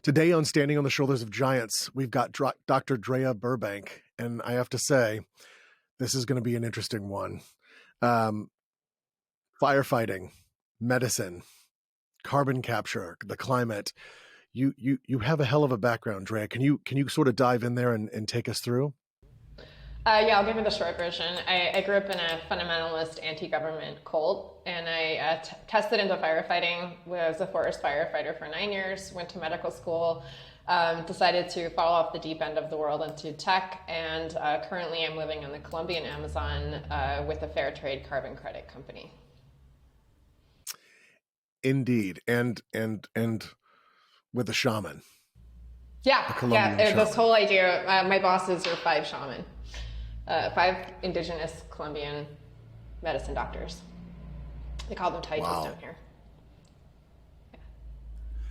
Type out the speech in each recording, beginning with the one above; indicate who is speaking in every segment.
Speaker 1: Today on Standing on the Shoulders of Giants, we've got Dr. Drea Burbank, and I have to say, this is going to be an interesting one. Firefighting, medicine, carbon capture, the climate. You have a hell of a background, Drea. Can you sort of dive in there and take us through?
Speaker 2: Yeah, I'll give you the short version. I grew up in a fundamentalist anti-government cult, and I tested into firefighting, was a forest firefighter for 9 years, went to medical school, decided to fall off the deep end of the world into tech, and currently I'm living on the Colombian Amazon with a fair trade carbon credit company.
Speaker 1: Indeed, and with a shaman.
Speaker 2: Yeah, this whole idea, my bosses are 5 shaman. 5 indigenous Colombian medicine doctors. They call them taitas down here. Yeah.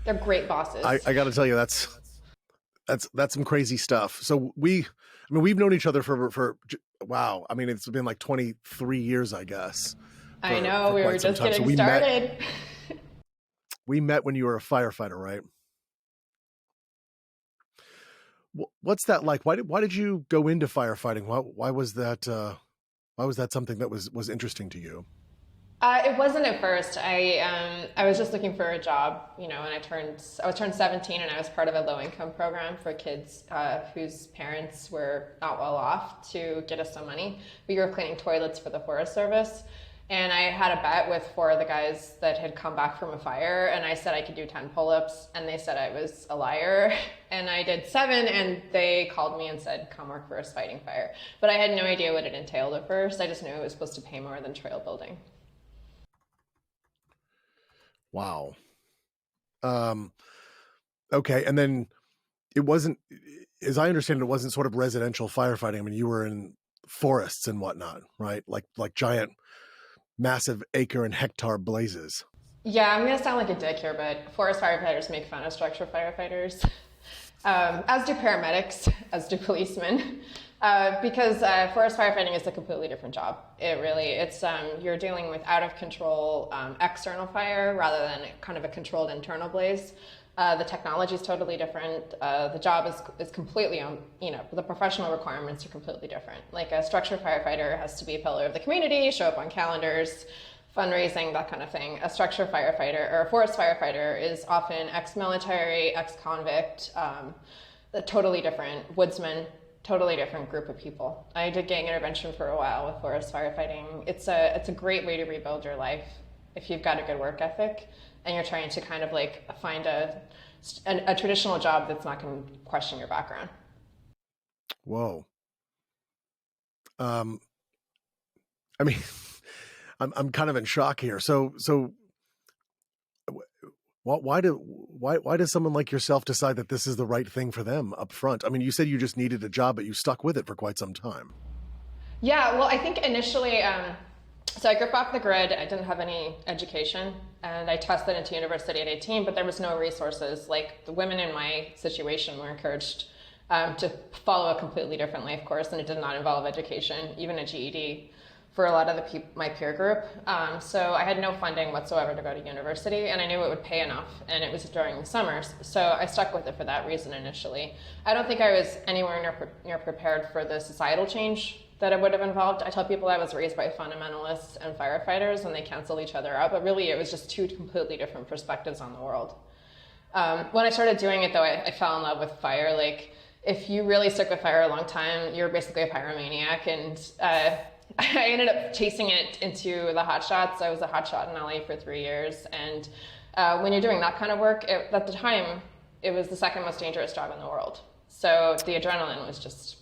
Speaker 2: They're great bosses.
Speaker 1: I got to tell you, that's some crazy stuff. So we've known each other for wow. I mean, it's been like 23 years, I guess.
Speaker 2: I know, we were just getting started.
Speaker 1: We met when you were a firefighter, right? What's that like? Why did you go into firefighting? Why was that something that was interesting to you?
Speaker 2: It wasn't at first. I was just looking for a job, and I was turned 17, and I was part of a low income program for kids whose parents were not well off to get us some money. We were cleaning toilets for the Forest Service. And I had a bet with 4 of the guys that had come back from a fire, and I said I could do 10 pull-ups, and they said I was a liar, and I did 7, and they called me and said, come work for us fighting fire. But I had no idea what it entailed at first. I just knew it was supposed to pay more than trail building.
Speaker 1: Wow. Okay, and then it wasn't, as I understand it, wasn't sort of residential firefighting. I mean, you were in forests and whatnot, right? Like giant, massive acre and hectare blazes.
Speaker 2: Yeah, I'm going to sound like a dick here, but forest firefighters make fun of structure firefighters, as do paramedics, as do policemen, because forest firefighting is a completely different job. It's you're dealing with out of control external fire rather than kind of a controlled internal blaze. The technology is totally different. The job is completely, the professional requirements are completely different. Like a structure firefighter has to be a pillar of the community, show up on calendars, fundraising, that kind of thing. A structure firefighter or a forest firefighter is often ex-military, ex-convict, totally different, woodsman, totally different group of people. I did gang intervention for a while with forest firefighting. It's a great way to rebuild your life if you've got a good work ethic and you're trying to kind of like find a traditional job that's not going to question your background.
Speaker 1: Whoa. I mean, I'm kind of in shock here. So why does someone like yourself decide that this is the right thing for them up front? I mean, you said you just needed a job, but you stuck with it for quite some time.
Speaker 2: Yeah, well, I think initially, so I grew up off the grid. I didn't have any education, and I tested into university at 18, but there was no resources. Like the women in my situation were encouraged to follow a completely different life course, and it did not involve education, even a GED, for a lot of my peer group. So I had no funding whatsoever to go to university, and I knew it would pay enough, and it was during the summers. So I stuck with it for that reason initially. I don't think I was anywhere near prepared for the societal change that it would have involved. I tell people I was raised by fundamentalists and firefighters, and they cancel each other out, but really it was just 2 completely different perspectives on the world. When I started doing it though, I fell in love with fire. Like, if you really stick with fire a long time, you're basically a pyromaniac, and I ended up chasing it into the hot shots. I was a hot shot in LA for 3 years, and when you're doing that kind of work, at the time, it was the second most dangerous job in the world. So the adrenaline was just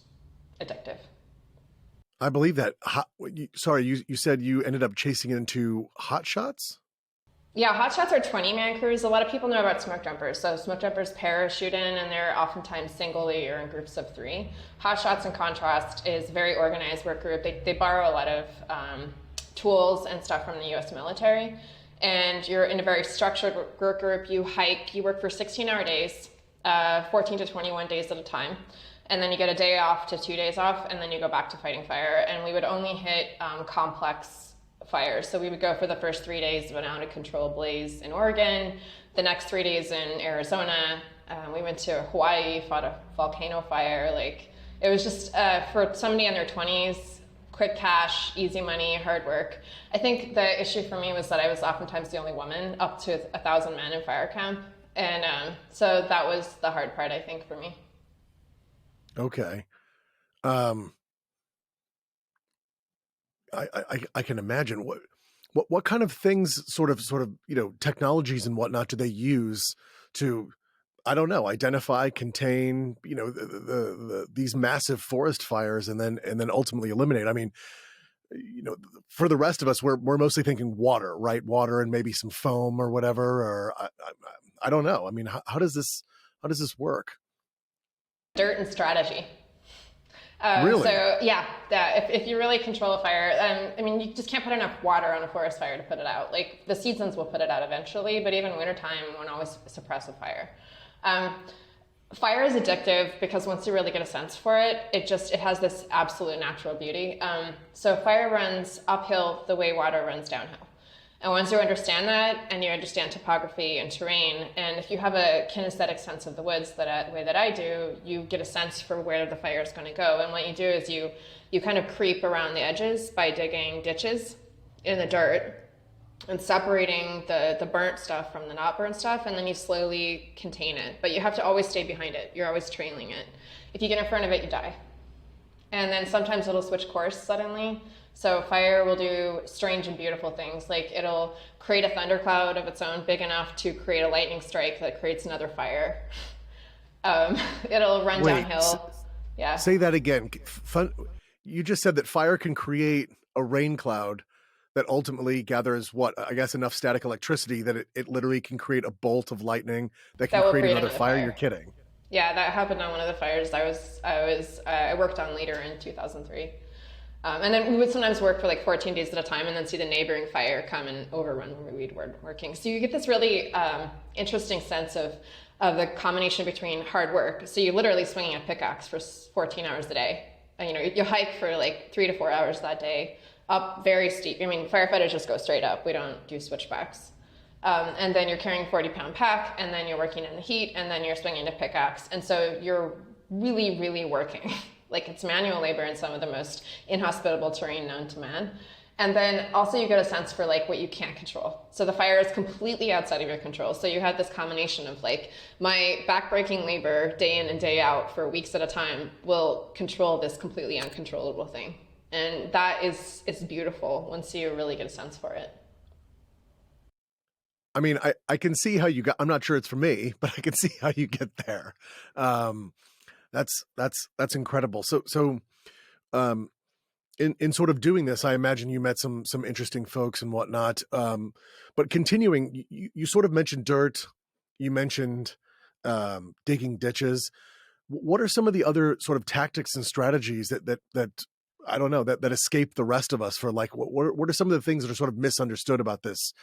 Speaker 2: addictive.
Speaker 1: I believe that. Sorry, you said you ended up chasing it into hot shots?
Speaker 2: Yeah, hot shots are 20-man crews. A lot of people know about smoke jumpers. So smoke jumpers parachute in, and they're oftentimes singly or in groups of 3. Hot shots, in contrast, is a very organized work group. They borrow a lot of tools and stuff from the U.S. military. And you're in a very structured work group. You hike, you work for 16-hour days, 14 to 21 days at a time. And then you get a day off to 2 days off, and then you go back to fighting fire. And we would only hit complex fires. So we would go for the first 3 days of an out of control blaze in Oregon, the next 3 days in Arizona, We went to Hawaii, fought a volcano fire. Like, it was just for somebody in their 20s, quick cash, easy money, hard work. I think the issue for me was that I was oftentimes the only woman, up to 1,000 men in fire camp. And so that was the hard part, I think, for me.
Speaker 1: Okay. Um, I can imagine what kind of things, sort of, technologies and whatnot, do they use to, I don't know, identify, contain, these massive forest fires, and then ultimately eliminate? I mean, for the rest of us, we're mostly thinking water, right? Water and maybe some foam or whatever, or I don't know. I mean, how does this work?
Speaker 2: Dirt and strategy.
Speaker 1: Really?
Speaker 2: So yeah, if you really control a fire, I mean, you just can't put enough water on a forest fire to put it out. Like, the seasons will put it out eventually, but even wintertime won't always suppress a fire. Fire is addictive because once you really get a sense for it, it has this absolute natural beauty. So fire runs uphill the way water runs downhill. And once you understand that, and you understand topography and terrain, and if you have a kinesthetic sense of the woods the way that I do, you get a sense for where the fire is going to go. And what you do is you kind of creep around the edges by digging ditches in the dirt and separating the burnt stuff from the not burnt stuff, and then you slowly contain it. But you have to always stay behind it. You're always trailing it. If you get in front of it, you die. And then sometimes it'll switch course suddenly. So fire will do strange and beautiful things. Like, it'll create a thundercloud of its own big enough to create a lightning strike that creates another fire. It'll run downhill. Yeah.
Speaker 1: Say that again. You just said that fire can create a rain cloud that ultimately gathers, what, I guess, enough static electricity that it literally can create a bolt of lightning that can create another fire. You're kidding.
Speaker 2: Yeah, that happened on one of the fires I worked on later in 2003. And then we would sometimes work for like 14 days at a time, and then see the neighboring fire come and overrun where we'd working. So you get this really interesting sense of the combination between hard work. So you're literally swinging a pickaxe for 14 hours a day. And, you hike for like 3 to 4 hours that day, up very steep. I mean, firefighters just go straight up. We don't do switchbacks. And then you're carrying a 40-pound pack, and then you're working in the heat, and then you're swinging a pickaxe. And so you're really, really working. Like, it's manual labor in some of the most inhospitable terrain known to man. And then also you get a sense for like what you can't control. So the fire is completely outside of your control. So you have this combination of like, my backbreaking labor day in and day out for weeks at a time will control this completely uncontrollable thing. And that is beautiful once you really get a sense for it.
Speaker 1: I mean, I can see how you got, I'm not sure it's for me, but I can see how you get there. That's incredible. So, in sort of doing this, I imagine you met some interesting folks and whatnot. But continuing, you sort of mentioned dirt, you mentioned, digging ditches. What are some of the other sort of tactics and strategies that I don't know, that escape the rest of us, for like, what are some of the things that are sort of misunderstood about this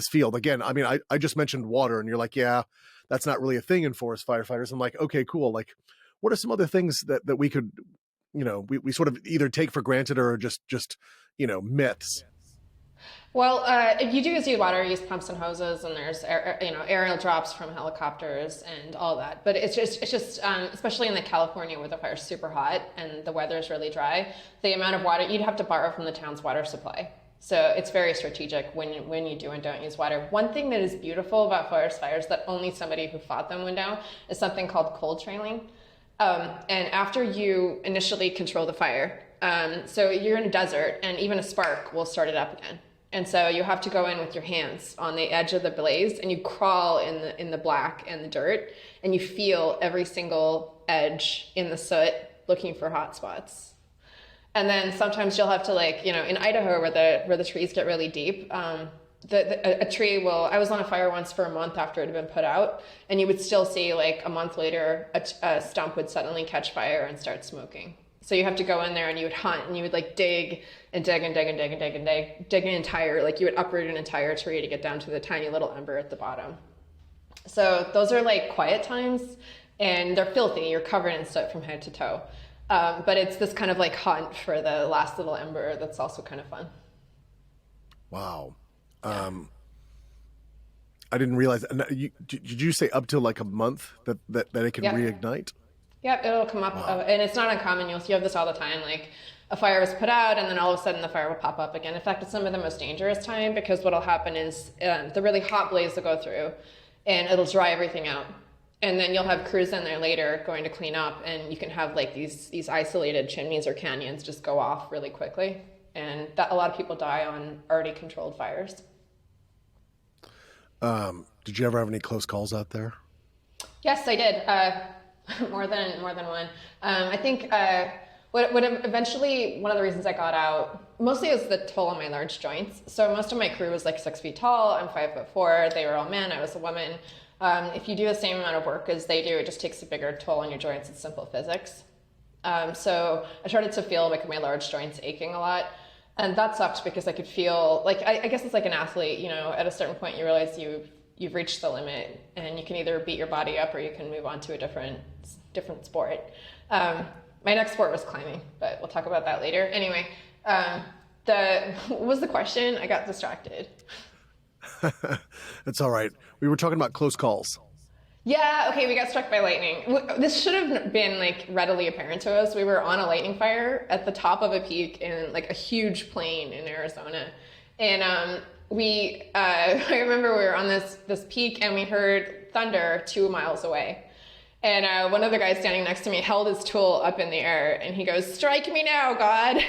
Speaker 1: field? Again, I mean, I just mentioned water, and you're like, yeah, that's not really a thing in forest firefighters. I'm like, okay, cool. Like, what are some other things that we could, we sort of either take for granted or just myths?
Speaker 2: Well, you do use water, use pumps and hoses, and there's aerial drops from helicopters and all that. But it's just especially in the California where the fire's super hot and the weather is really dry, the amount of water you'd have to borrow from the town's water supply. So it's very strategic when you do and don't use water. One thing that is beautiful about forest fires that only somebody who fought them would know is something called cold trailing. And after you initially control the fire, so you're in a desert, and even a spark will start it up again. And so you have to go in with your hands on the edge of the blaze, and you crawl in the black and the dirt, and you feel every single edge in the soot looking for hot spots. And then sometimes you'll have to, like, in Idaho where the trees get really deep, a tree will, I was on a fire once for a month after it had been put out, and you would still see, like, a month later, a stump would suddenly catch fire and start smoking. So you have to go in there, and you would hunt, and you would like dig and dig and dig and dig and dig and dig an entire, like, you would uproot an entire tree to get down to the tiny little ember at the bottom. So those are like quiet times, and they're filthy. You're covered in soot from head to toe. But it's this kind of like hunt for the last little ember that's also kind of fun.
Speaker 1: Wow.
Speaker 2: Yeah.
Speaker 1: I didn't realize. And did you say up to like a month that it can
Speaker 2: Yep.
Speaker 1: reignite?
Speaker 2: Yep, it'll come up,
Speaker 1: Wow.
Speaker 2: and it's not uncommon. You have this all the time. Like a fire is put out, and then all of a sudden the fire will pop up again. In fact, it's some of the most dangerous time because what'll happen is the really hot blaze will go through, and it'll dry everything out. And then you'll have crews in there later going to clean up, and you can have like these isolated chimneys or canyons just go off really quickly, and that a lot of people die on already controlled fires.
Speaker 1: Did you ever have any close calls out there?
Speaker 2: Yes, I did. More than one. I think what eventually one of the reasons I got out mostly was the toll on my large joints. So most of my crew was like 6 feet tall. I'm 5'4". They were all men. I was a woman. If you do the same amount of work as they do, it just takes a bigger toll on your joints. It's simple physics. So I started to feel like my large joints aching a lot. And that sucked because I could feel like, I guess it's like an athlete, at a certain point you realize you've reached the limit and you can either beat your body up or you can move on to a different sport. My next sport was climbing, but we'll talk about that later. Anyway, what was the question? I got distracted.
Speaker 1: That's all right. We were talking about close calls.
Speaker 2: Yeah, okay, we got struck by lightning. This should have been like readily apparent to us. We were on a lightning fire at the top of a peak in like a huge plain in Arizona. And I remember we were on this peak and we heard thunder 2 miles away. And one of the guys standing next to me held his tool up in the air and he goes, "Strike me now, God."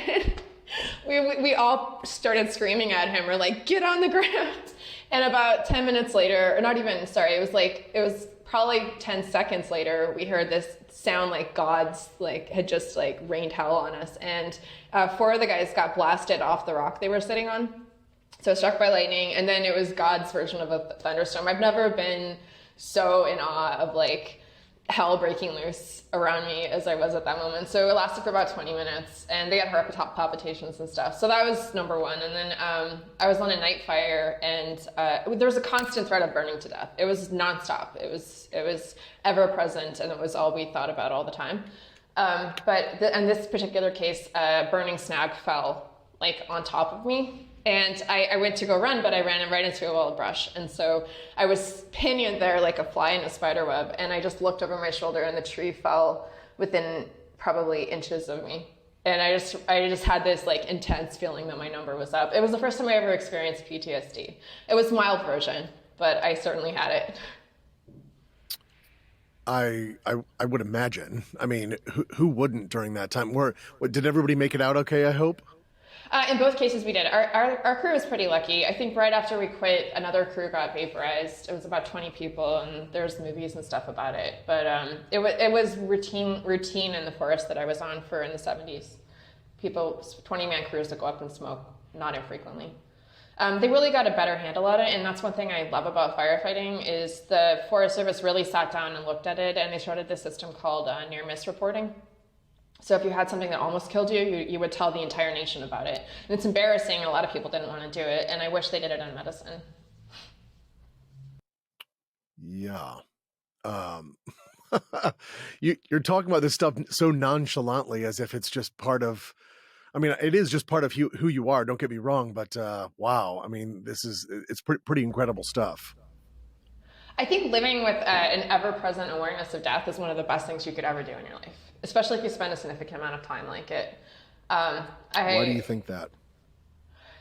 Speaker 2: We all started screaming at him. We're like, "Get on the ground." And about 10 minutes later, or not even, sorry, it was probably 10 seconds later, we heard this sound like God's had just rained hell on us. And 4 of the guys got blasted off the rock they were sitting on. So struck by lightning. And then it was God's version of a thunderstorm. I've never been so in awe of hell breaking loose around me as I was at that moment. So it lasted for about 20 minutes and they had heart palpitations and stuff. So that was number one. And then I was on a night fire and there was a constant threat of burning to death. It was nonstop. It was ever present and it was all we thought about all the time. But in this particular case, a burning snag fell on top of me. And I went to go run, but I ran right into a wall of brush. And so I was pinioned there like a fly in a spider web. And I just looked over my shoulder and the tree fell within probably inches of me. And I just had this intense feeling that my number was up. It was the first time I ever experienced PTSD. It was mild version, but I certainly had it.
Speaker 1: I would imagine. I mean, who wouldn't during that time? Did everybody make it out okay, I hope?
Speaker 2: In both cases, we did. Our crew was pretty lucky. I think right after we quit, another crew got vaporized. It was about 20 people, and there's movies and stuff about it. But it was routine in the forest that I was on for in the 70s. 20-man crews that go up and smoke, not infrequently. They really got a better handle on it, and that's one thing I love about firefighting is the Forest Service really sat down and looked at it, and they started this system called near-miss reporting. So if you had something that almost killed you, you would tell the entire nation about it. And it's embarrassing. A lot of people didn't want to do it. And I wish they did it in medicine.
Speaker 1: Yeah. You're talking about this stuff so nonchalantly as if it's just part of, I mean, it is just part of who you are. Don't get me wrong. But wow. I mean, it's pretty incredible stuff.
Speaker 2: I think living with an ever-present awareness of death is one of the best things you could ever do in your life, especially if you spend a significant amount of time like it.
Speaker 1: Why do you think that?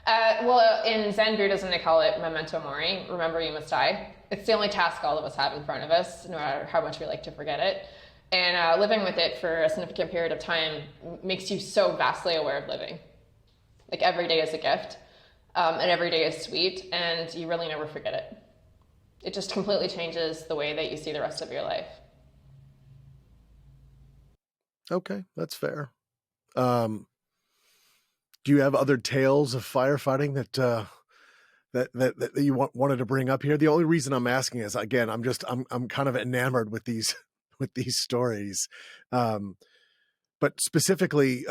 Speaker 2: Well, in Zen Buddhism, they call it memento mori, remember you must die. It's the only task all of us have in front of us, no matter how much we like to forget it. And living with it for a significant period of time makes you so vastly aware of living. Every day is a gift, and every day is sweet, and you really never forget it. It just completely changes the way that you see the rest of your life.
Speaker 1: Okay, that's fair. Do you have other tales of firefighting that you wanted to bring up here? The only reason I'm asking is, again, I'm kind of enamored with these stories, but specifically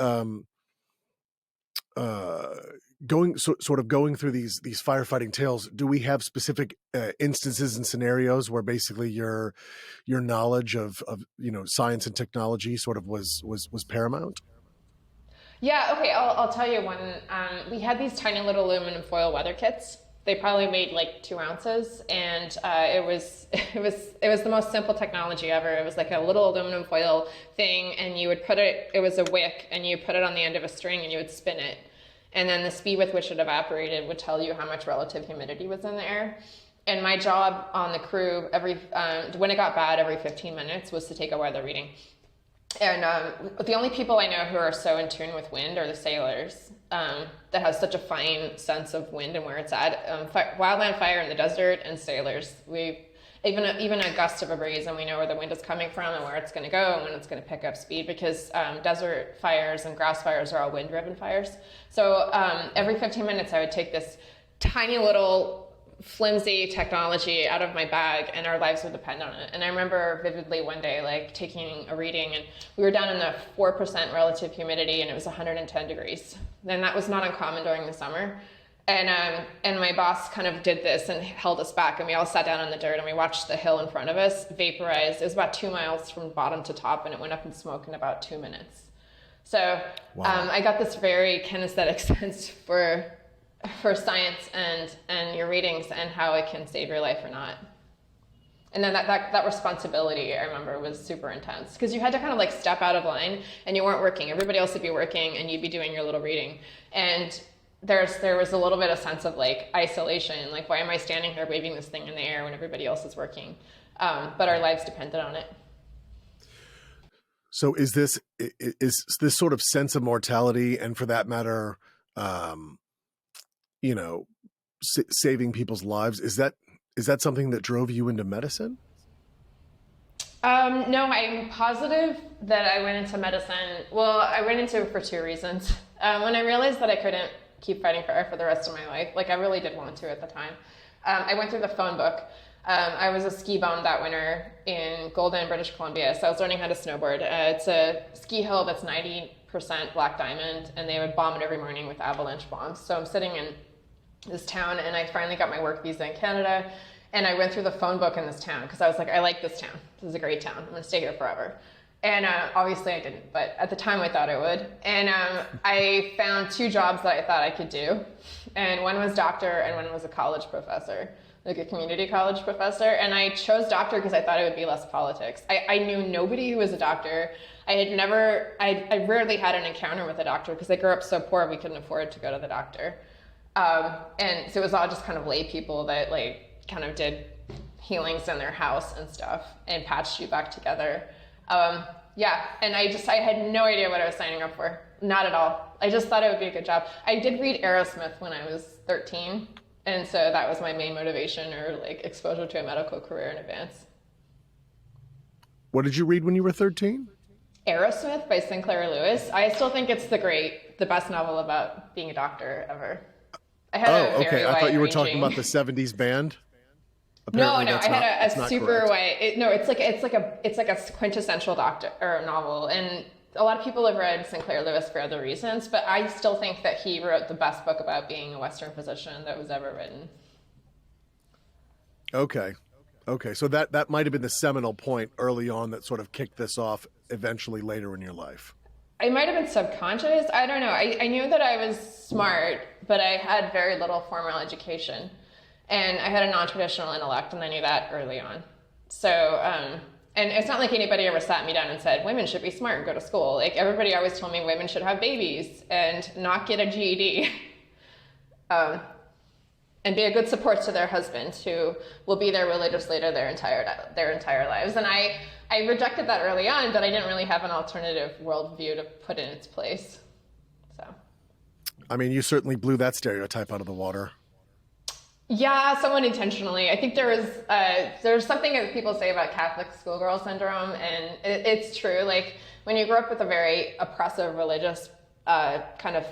Speaker 1: sort of going through these firefighting tales. Do we have specific instances and scenarios where basically your knowledge of science and technology sort of was paramount?
Speaker 2: Yeah, okay, I'll tell you one. We had these tiny little aluminum foil weather kits. They probably weighed like 2 ounces, and it was the most simple technology ever. It was like a little aluminum foil thing, and you would put it. It was a wick, and you put it on the end of a string, and you would spin it, and then the speed with which it evaporated would tell you how much relative humidity was in the air. And my job on the crew, when it got bad, every 15 minutes was to take a weather reading. And the only people I know who are so in tune with wind are the sailors, that have such a fine sense of wind and where it's at. Wildland fire in the desert and sailors. Even a gust of a breeze, and we know where the wind is coming from and where it's going to go and when it's going to pick up speed, because desert fires and grass fires are all wind-driven fires. So every 15 minutes I would take this tiny little flimsy technology out of my bag, and our lives would depend on it. And I remember vividly one day, like, taking a reading, and we were down in the 4% relative humidity, and it was 110 degrees. And that was not uncommon during the summer. And my boss kind of did this and held us back, and we all sat down on the dirt, and we watched the hill in front of us vaporize. It was about 2 miles from bottom to top, and it went up in smoke in about 2 minutes. So wow. I got this very kinesthetic sense for science and your readings and how it can save your life or not. And then that responsibility, I remember, was super intense, because you had to kind of like step out of line, and you weren't working. Everybody else would be working, and you'd be doing your little reading. And there was a little bit of sense of like isolation, like, why am I standing here waving this thing in the air when everybody else is working? But our lives depended on it.
Speaker 1: So is this sort of sense of mortality, and for that matter, saving people's lives, is that something that drove you into medicine?
Speaker 2: No, I'm positive that I went into medicine. Well, I went into it for 2 reasons. When I realized that I couldn't keep fighting fire for the rest of my life, like I really did want to at the time, I went through the phone book. I was a ski bum that winter in Golden, British Columbia, so I was learning how to snowboard. It's a ski hill that's 90% black diamond, and they would bomb it every morning with avalanche bombs. So I'm sitting in this town, and I finally got my work visa in Canada, and I went through the phone book in this town because I was like, I like this town. This is a great town. I'm going to stay here forever. And obviously I didn't, but at the time I thought I would. And I found 2 jobs that I thought I could do. And one was doctor, and one was a college professor, like a community college professor. And I chose doctor because I thought it would be less politics. I knew nobody who was a doctor. I rarely had an encounter with a doctor because I grew up so poor we couldn't afford to go to the doctor. And so it was all just kind of lay people that like kind of did healings in their house and stuff and patched you back together. And I had no idea what I was signing up for. Not at all. I just thought it would be a good job. I did read Aerosmith when I was 13. And so that was my main motivation, or like exposure to a medical career in advance.
Speaker 1: What did you read when you were 13?
Speaker 2: Aerosmith by Sinclair Lewis. I still think it's the best novel about being a doctor ever. I thought you were talking about the 70s band. Apparently no, I had a super white. It's like a quintessential doctor or novel, and a lot of people have read Sinclair Lewis for other reasons, but I still think that he wrote the best book about being a Western physician that was ever written.
Speaker 1: Okay, so that might have been the seminal point early on that sort of kicked this off eventually later in your life.
Speaker 2: I might have been subconscious. I don't know. I knew that I was smart, but I had very little formal education. And I had a non-traditional intellect, and I knew that early on. So, and it's not like anybody ever sat me down and said, women should be smart and go to school. Like, everybody always told me women should have babies and not get a GED. And be a good support to their husband, who will be their religious leader their entire lives. And I rejected that early on, but I didn't really have an alternative worldview to put in its place. So,
Speaker 1: I mean, you certainly blew that stereotype out of the water.
Speaker 2: Yeah, somewhat intentionally. I think there's something that people say about Catholic schoolgirl syndrome, and it's true. Like, when you grow up with a very oppressive religious kind of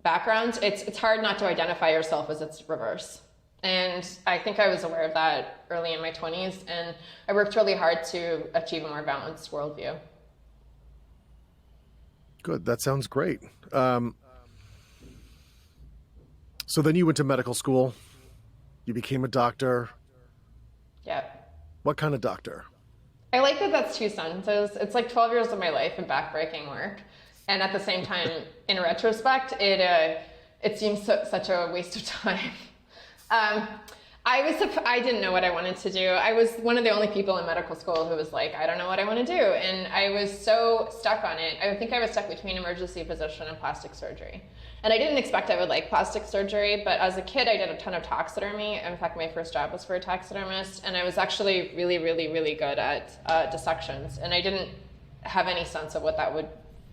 Speaker 2: background, it's hard not to identify yourself as its reverse. And I think I was aware of that early in my 20s, and I worked really hard to achieve a more balanced worldview.
Speaker 1: Good. That sounds great. So then you went to medical school. You became a doctor.
Speaker 2: Yeah.
Speaker 1: What kind of doctor?
Speaker 2: I like that that's 2 sentences. It's like 12 years of my life in backbreaking work. And at the same time, in retrospect, it seems such a waste of time. Um, I didn't know what I wanted to do. I was one of the only people in medical school who was like, I don't know what I want to do. And I was so stuck on it. I think I was stuck between emergency physician and plastic surgery. And I didn't expect I would like plastic surgery, but as a kid, I did a ton of taxidermy. In fact, my first job was for a taxidermist. And I was actually really, really, really good at dissections. And I didn't have any sense of what that would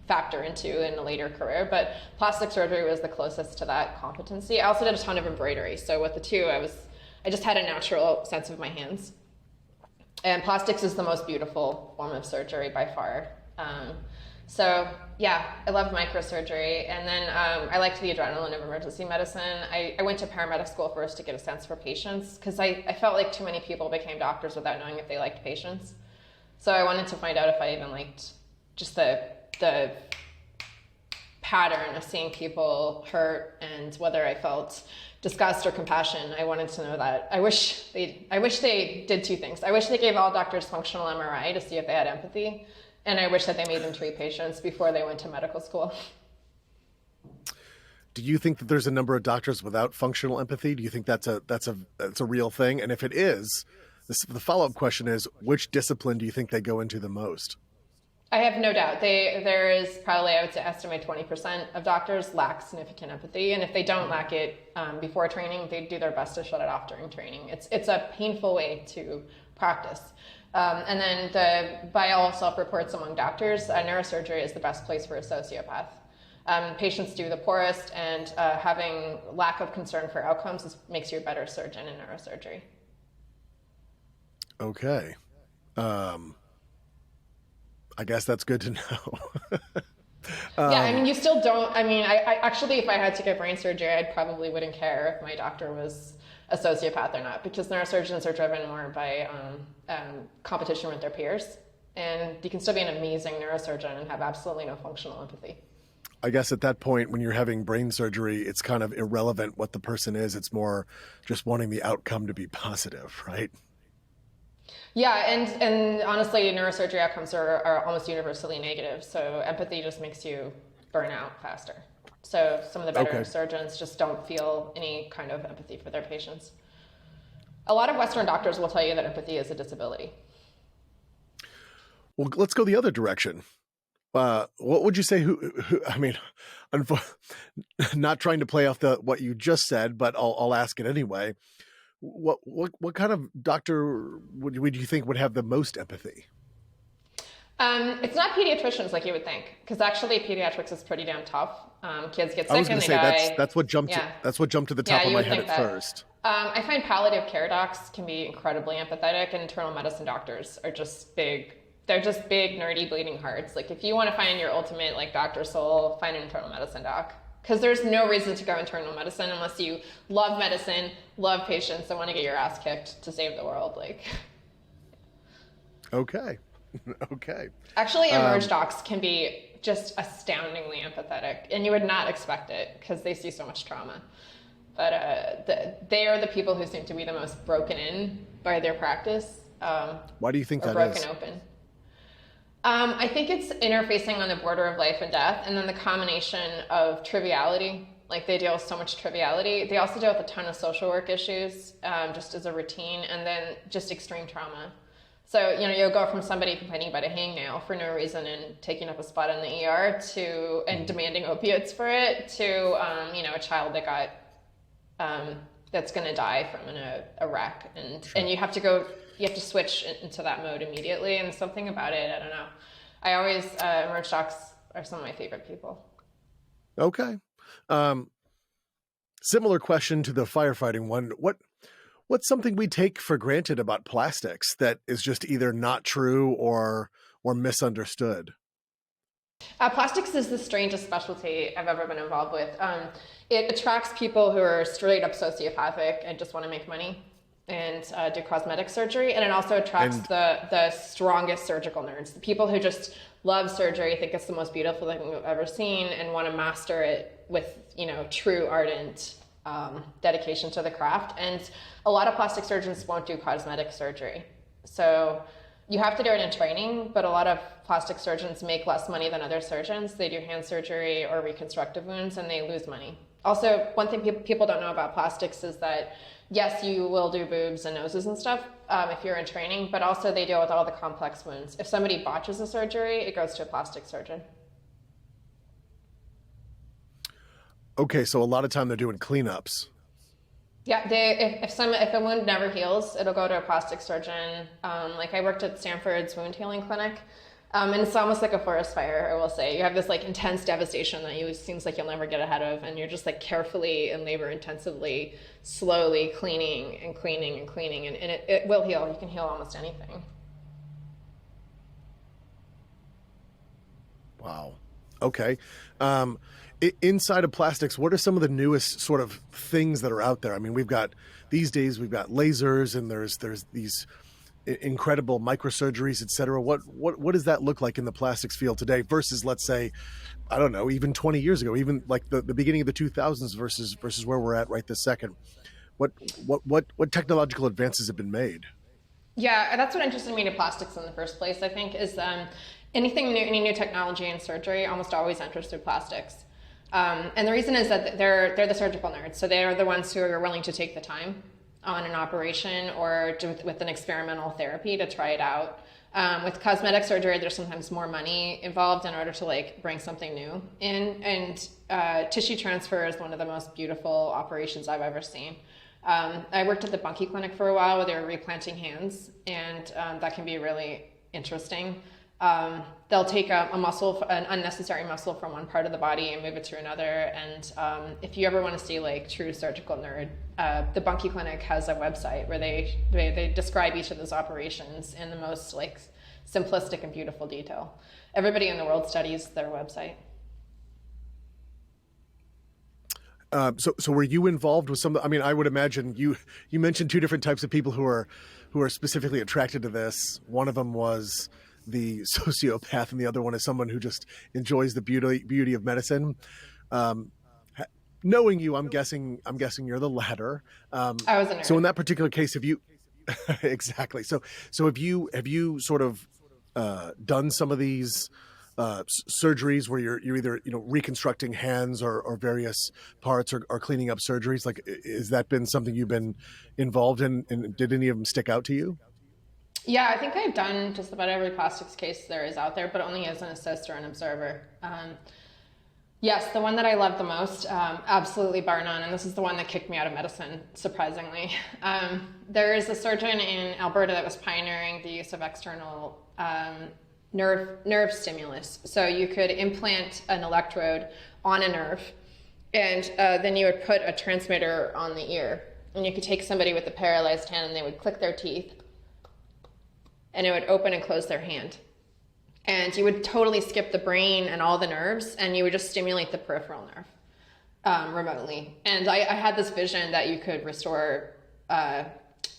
Speaker 2: factor into in a later career, but plastic surgery was the closest to that competency. I also did a ton of embroidery. So with the two, I just had a natural sense of my hands. And plastics is the most beautiful form of surgery by far. So yeah, I loved microsurgery. And then I liked the adrenaline of emergency medicine. I went to paramedic school first to get a sense for patients because I felt like too many people became doctors without knowing if they liked patients. So I wanted to find out if I even liked just the pattern of seeing people hurt and whether I felt disgust or compassion. I wanted to know that. I wish they did two things. I wish they gave all doctors functional MRI to see if they had empathy, and I wish that they made them treat patients before they went to medical school.
Speaker 1: Do you think that there's a number of doctors without functional empathy? Do you think that's a real thing? And if it is, the follow-up question is, which discipline do you think they go into the most?
Speaker 2: I have no doubt. There is probably, I would say, estimate 20% of doctors lack significant empathy. And if they don't lack it before training, they do their best to shut it off during training. It's a painful way to practice. And then by all self-reports among doctors, neurosurgery is the best place for a sociopath. Patients do the poorest, and having lack of concern for outcomes makes you a better surgeon in neurosurgery.
Speaker 1: Okay. I guess that's good to know.
Speaker 2: Yeah, I mean, you still don't, I actually, if I had to get brain surgery, I probably wouldn't care if my doctor was a sociopath or not, because neurosurgeons are driven more by competition with their peers. And you can still be an amazing neurosurgeon and have absolutely no functional empathy.
Speaker 1: I guess at that point, when you're having brain surgery, it's kind of irrelevant what the person is. It's more just wanting the outcome to be positive, right?
Speaker 2: Yeah, and honestly, neurosurgery outcomes are almost universally negative. So empathy just makes you burn out faster. So some of the better surgeons just don't feel any kind of empathy for their patients. A lot of Western doctors will tell you that empathy is a disability.
Speaker 1: Well, let's go the other direction. What would you say? Not trying to play off what you just said, but I'll ask it anyway. What kind of doctor would you think would have the most empathy?
Speaker 2: It's not pediatricians like you would think, because actually pediatrics is pretty damn tough. Kids get sick.
Speaker 1: I was going to say
Speaker 2: die.
Speaker 1: that's what jumped to the top of my head at first.
Speaker 2: I find palliative care docs can be incredibly empathetic, and internal medicine doctors are just big. They're just big, nerdy, bleeding hearts. Like if you want to find your ultimate doctor soul, find an internal medicine doc. Because there's no reason to go internal medicine unless you love medicine, love patients, and want to get your ass kicked to save the world.
Speaker 1: Okay. Okay.
Speaker 2: Actually, emerge docs can be just astoundingly empathetic, and you would not expect it because they see so much trauma. But they are the people who seem to be the most broken in by their practice.
Speaker 1: Why do you think that
Speaker 2: broken
Speaker 1: is?
Speaker 2: Open. I think it's interfacing on the border of life and death, and then the combination of triviality. They deal with so much triviality. They also deal with a ton of social work issues, just as a routine, and then just extreme trauma. So, you'll go from somebody complaining about a hangnail for no reason and taking up a spot in the ER and demanding opiates for it to, a child that got, that's going to die from a wreck. And you have to switch into that mode immediately. And something about it, I don't know. I always, emerge docs are some of my favorite people.
Speaker 1: Okay. Similar question to the firefighting one. What's something we take for granted about plastics that is just either not true or misunderstood?
Speaker 2: Plastics is the strangest specialty I've ever been involved with. It attracts people who are straight up sociopathic and just want to make money and do cosmetic surgery. And it also attracts the strongest surgical nerds, the people who just love surgery, think it's the most beautiful thing we've ever seen, and want to master it with, true ardent dedication to the craft. And a lot of plastic surgeons won't do cosmetic surgery. So you have to do it in training, but a lot of plastic surgeons make less money than other surgeons. They do hand surgery or reconstructive wounds, and they lose money. Also, one thing people don't know about plastics is that Yes, you will do boobs and noses and stuff if you're in training, but also they deal with all the complex wounds. If somebody botches a surgery, it goes to a plastic surgeon.
Speaker 1: Okay, so a lot of time they're doing cleanups.
Speaker 2: Yeah, if a wound never heals, it'll go to a plastic surgeon. Like I worked at Stanford's wound healing clinic, and it's almost like a forest fire. I will say you have this like intense devastation that you seems like you'll never get ahead of, and you're just like carefully and labor intensively, slowly cleaning and cleaning and cleaning, and it will heal. You can heal almost anything.
Speaker 1: Wow. Okay. Inside of plastics, what are some of the newest sort of things that are out there? I mean, these days we've got lasers, and there's these incredible microsurgeries, et cetera. What does that look like in the plastics field today versus, let's say, I don't know, even 20 years ago, even like the beginning of the 2000s versus where we're at right this second? What technological advances have been made?
Speaker 2: Yeah, that's what interested me to plastics in the first place. I think is anything new, any new technology in surgery almost always enters through plastics. And the reason is that they're the surgical nerds, so they are the ones who are willing to take the time on an operation or with an experimental therapy to try it out. With cosmetic surgery, there's sometimes more money involved in order to like bring something new in, and tissue transfer is one of the most beautiful operations I've ever seen. I worked at the Bunkie Clinic for a while where they were replanting hands, and that can be really interesting. They'll take a muscle, an unnecessary muscle from one part of the body and move it to another. And if you ever want to see like true surgical nerd, the Bunkie Clinic has a website where they describe each of those operations in the most like simplistic and beautiful detail. Everybody in the world studies their website.
Speaker 1: So were you involved with some? I mean, I would imagine you mentioned two different types of people who are specifically attracted to this. One of them was the sociopath, and the other one is someone who just enjoys the beauty of medicine. Knowing you, I'm guessing you're the latter.
Speaker 2: I was a nerd.
Speaker 1: So in that particular case, have you exactly? So have you sort of done some of these surgeries where you're either reconstructing hands or various parts or cleaning up surgeries? Like, has that been something you've been involved in, and did any of them stick out to you?
Speaker 2: Yeah, I think I've done just about every plastics case there is out there, but only as an assist or an observer. Yes, the one that I love the most, absolutely bar none, and this is the one that kicked me out of medicine, surprisingly. There is a surgeon in Alberta that was pioneering the use of external nerve stimulus. So you could implant an electrode on a nerve, and then you would put a transmitter on the ear, and you could take somebody with a paralyzed hand and they would click their teeth, and it would open and close their hand. And you would totally skip the brain and all the nerves, and you would just stimulate the peripheral nerve remotely. And I had this vision that you could restore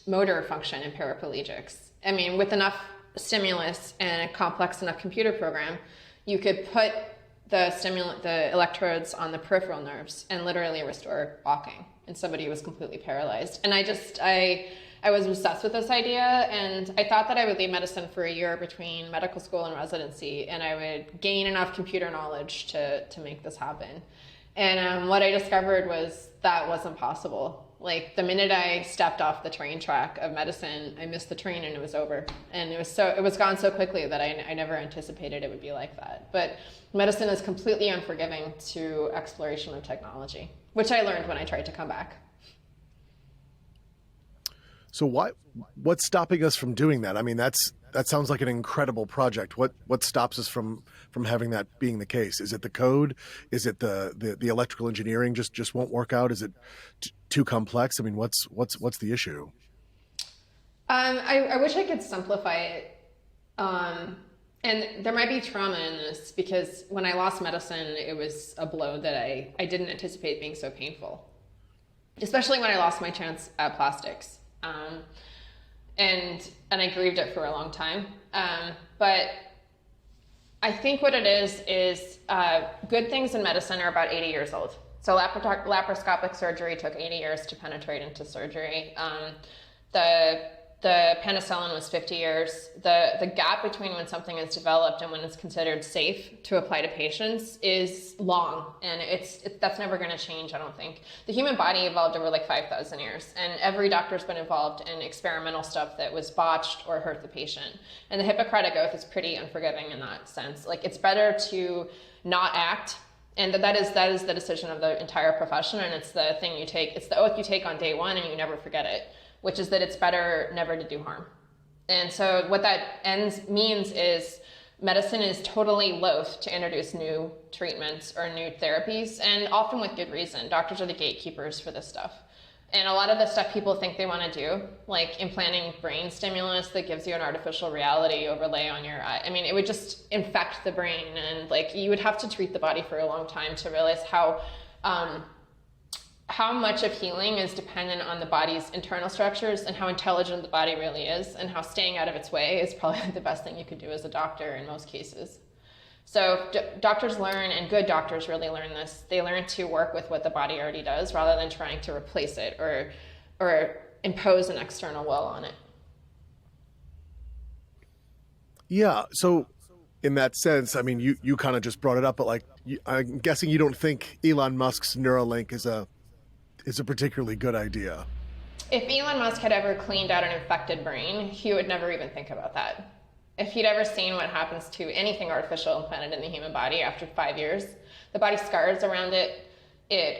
Speaker 2: motor function in paraplegics. I mean, with enough stimulus and a complex enough computer program, you could put the electrodes on the peripheral nerves and literally restore walking in somebody who was completely paralyzed. And I was obsessed with this idea, and I thought that I would leave medicine for a year between medical school and residency, and I would gain enough computer knowledge to make this happen. And what I discovered was that wasn't possible. Like, the minute I stepped off the train track of medicine, I missed the train and it was over. And it was gone so quickly that I never anticipated it would be like that. But medicine is completely unforgiving to exploration of technology, which I learned when I tried to come back.
Speaker 1: So what's stopping us from doing that? I mean, that sounds like an incredible project. What stops us from having that being the case? Is it the code? Is it the electrical engineering just won't work out? Is it too complex? I mean, what's the issue?
Speaker 2: I wish I could simplify it. And there might be trauma in this, because when I lost medicine, it was a blow that I didn't anticipate being so painful, especially when I lost my chance at plastics. And I grieved it for a long time. But I think what it is good things in medicine are about 80 years old. So laparoscopic surgery took 80 years to penetrate into surgery. The The penicillin was 50 years. The gap between when something is developed and when it's considered safe to apply to patients is long, and that's never going to change, I don't think. The human body evolved over like 5,000 years, and every doctor's been involved in experimental stuff that was botched or hurt the patient. And the Hippocratic Oath is pretty unforgiving in that sense. Like, it's better to not act, and that is the decision of the entire profession, and it's the thing you take. It's the oath you take on day one, and you never forget it, which is that it's better never to do harm. And so what that means is medicine is totally loath to introduce new treatments or new therapies, and often with good reason. Doctors are the gatekeepers for this stuff. And a lot of the stuff people think they want to do, like implanting brain stimulus that gives you an artificial reality overlay on your eye, I mean, it would just infect the brain, and like you would have to treat the body for a long time to realize how much of healing is dependent on the body's internal structures and how intelligent the body really is, and how staying out of its way is probably the best thing you could do as a doctor in most cases. So doctors learn, and good doctors really learn this. They learn to work with what the body already does rather than trying to replace it or impose an external will on it.
Speaker 1: Yeah. So in that sense, I mean, you kind of just brought it up, but like, I'm guessing you don't think Elon Musk's Neuralink is a particularly good idea.
Speaker 2: If Elon Musk had ever cleaned out an infected brain, he would never even think about that. If he'd ever seen what happens to anything artificial implanted in the human body after 5 years, the body scars around it. It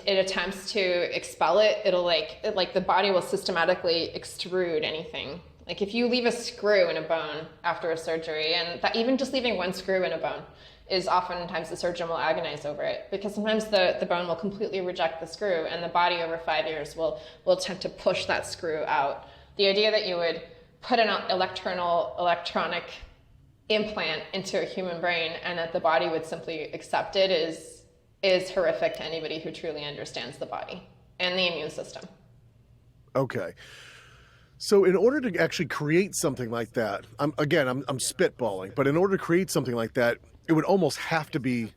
Speaker 2: attempts to expel it. It'll like the body will systematically extrude anything. Like if you leave a screw in a bone after a surgery, and that, even just leaving one screw in a bone, is oftentimes the surgeon will agonize over it, because sometimes the bone will completely reject the screw, and the body over 5 years will attempt to push that screw out. The idea that you would put an electronic implant into a human brain and that the body would simply accept it is horrific to anybody who truly understands the body and the immune system.
Speaker 1: Okay. So in order to actually create something like that, I'm spitballing, but in order to create something like that, it would almost have to be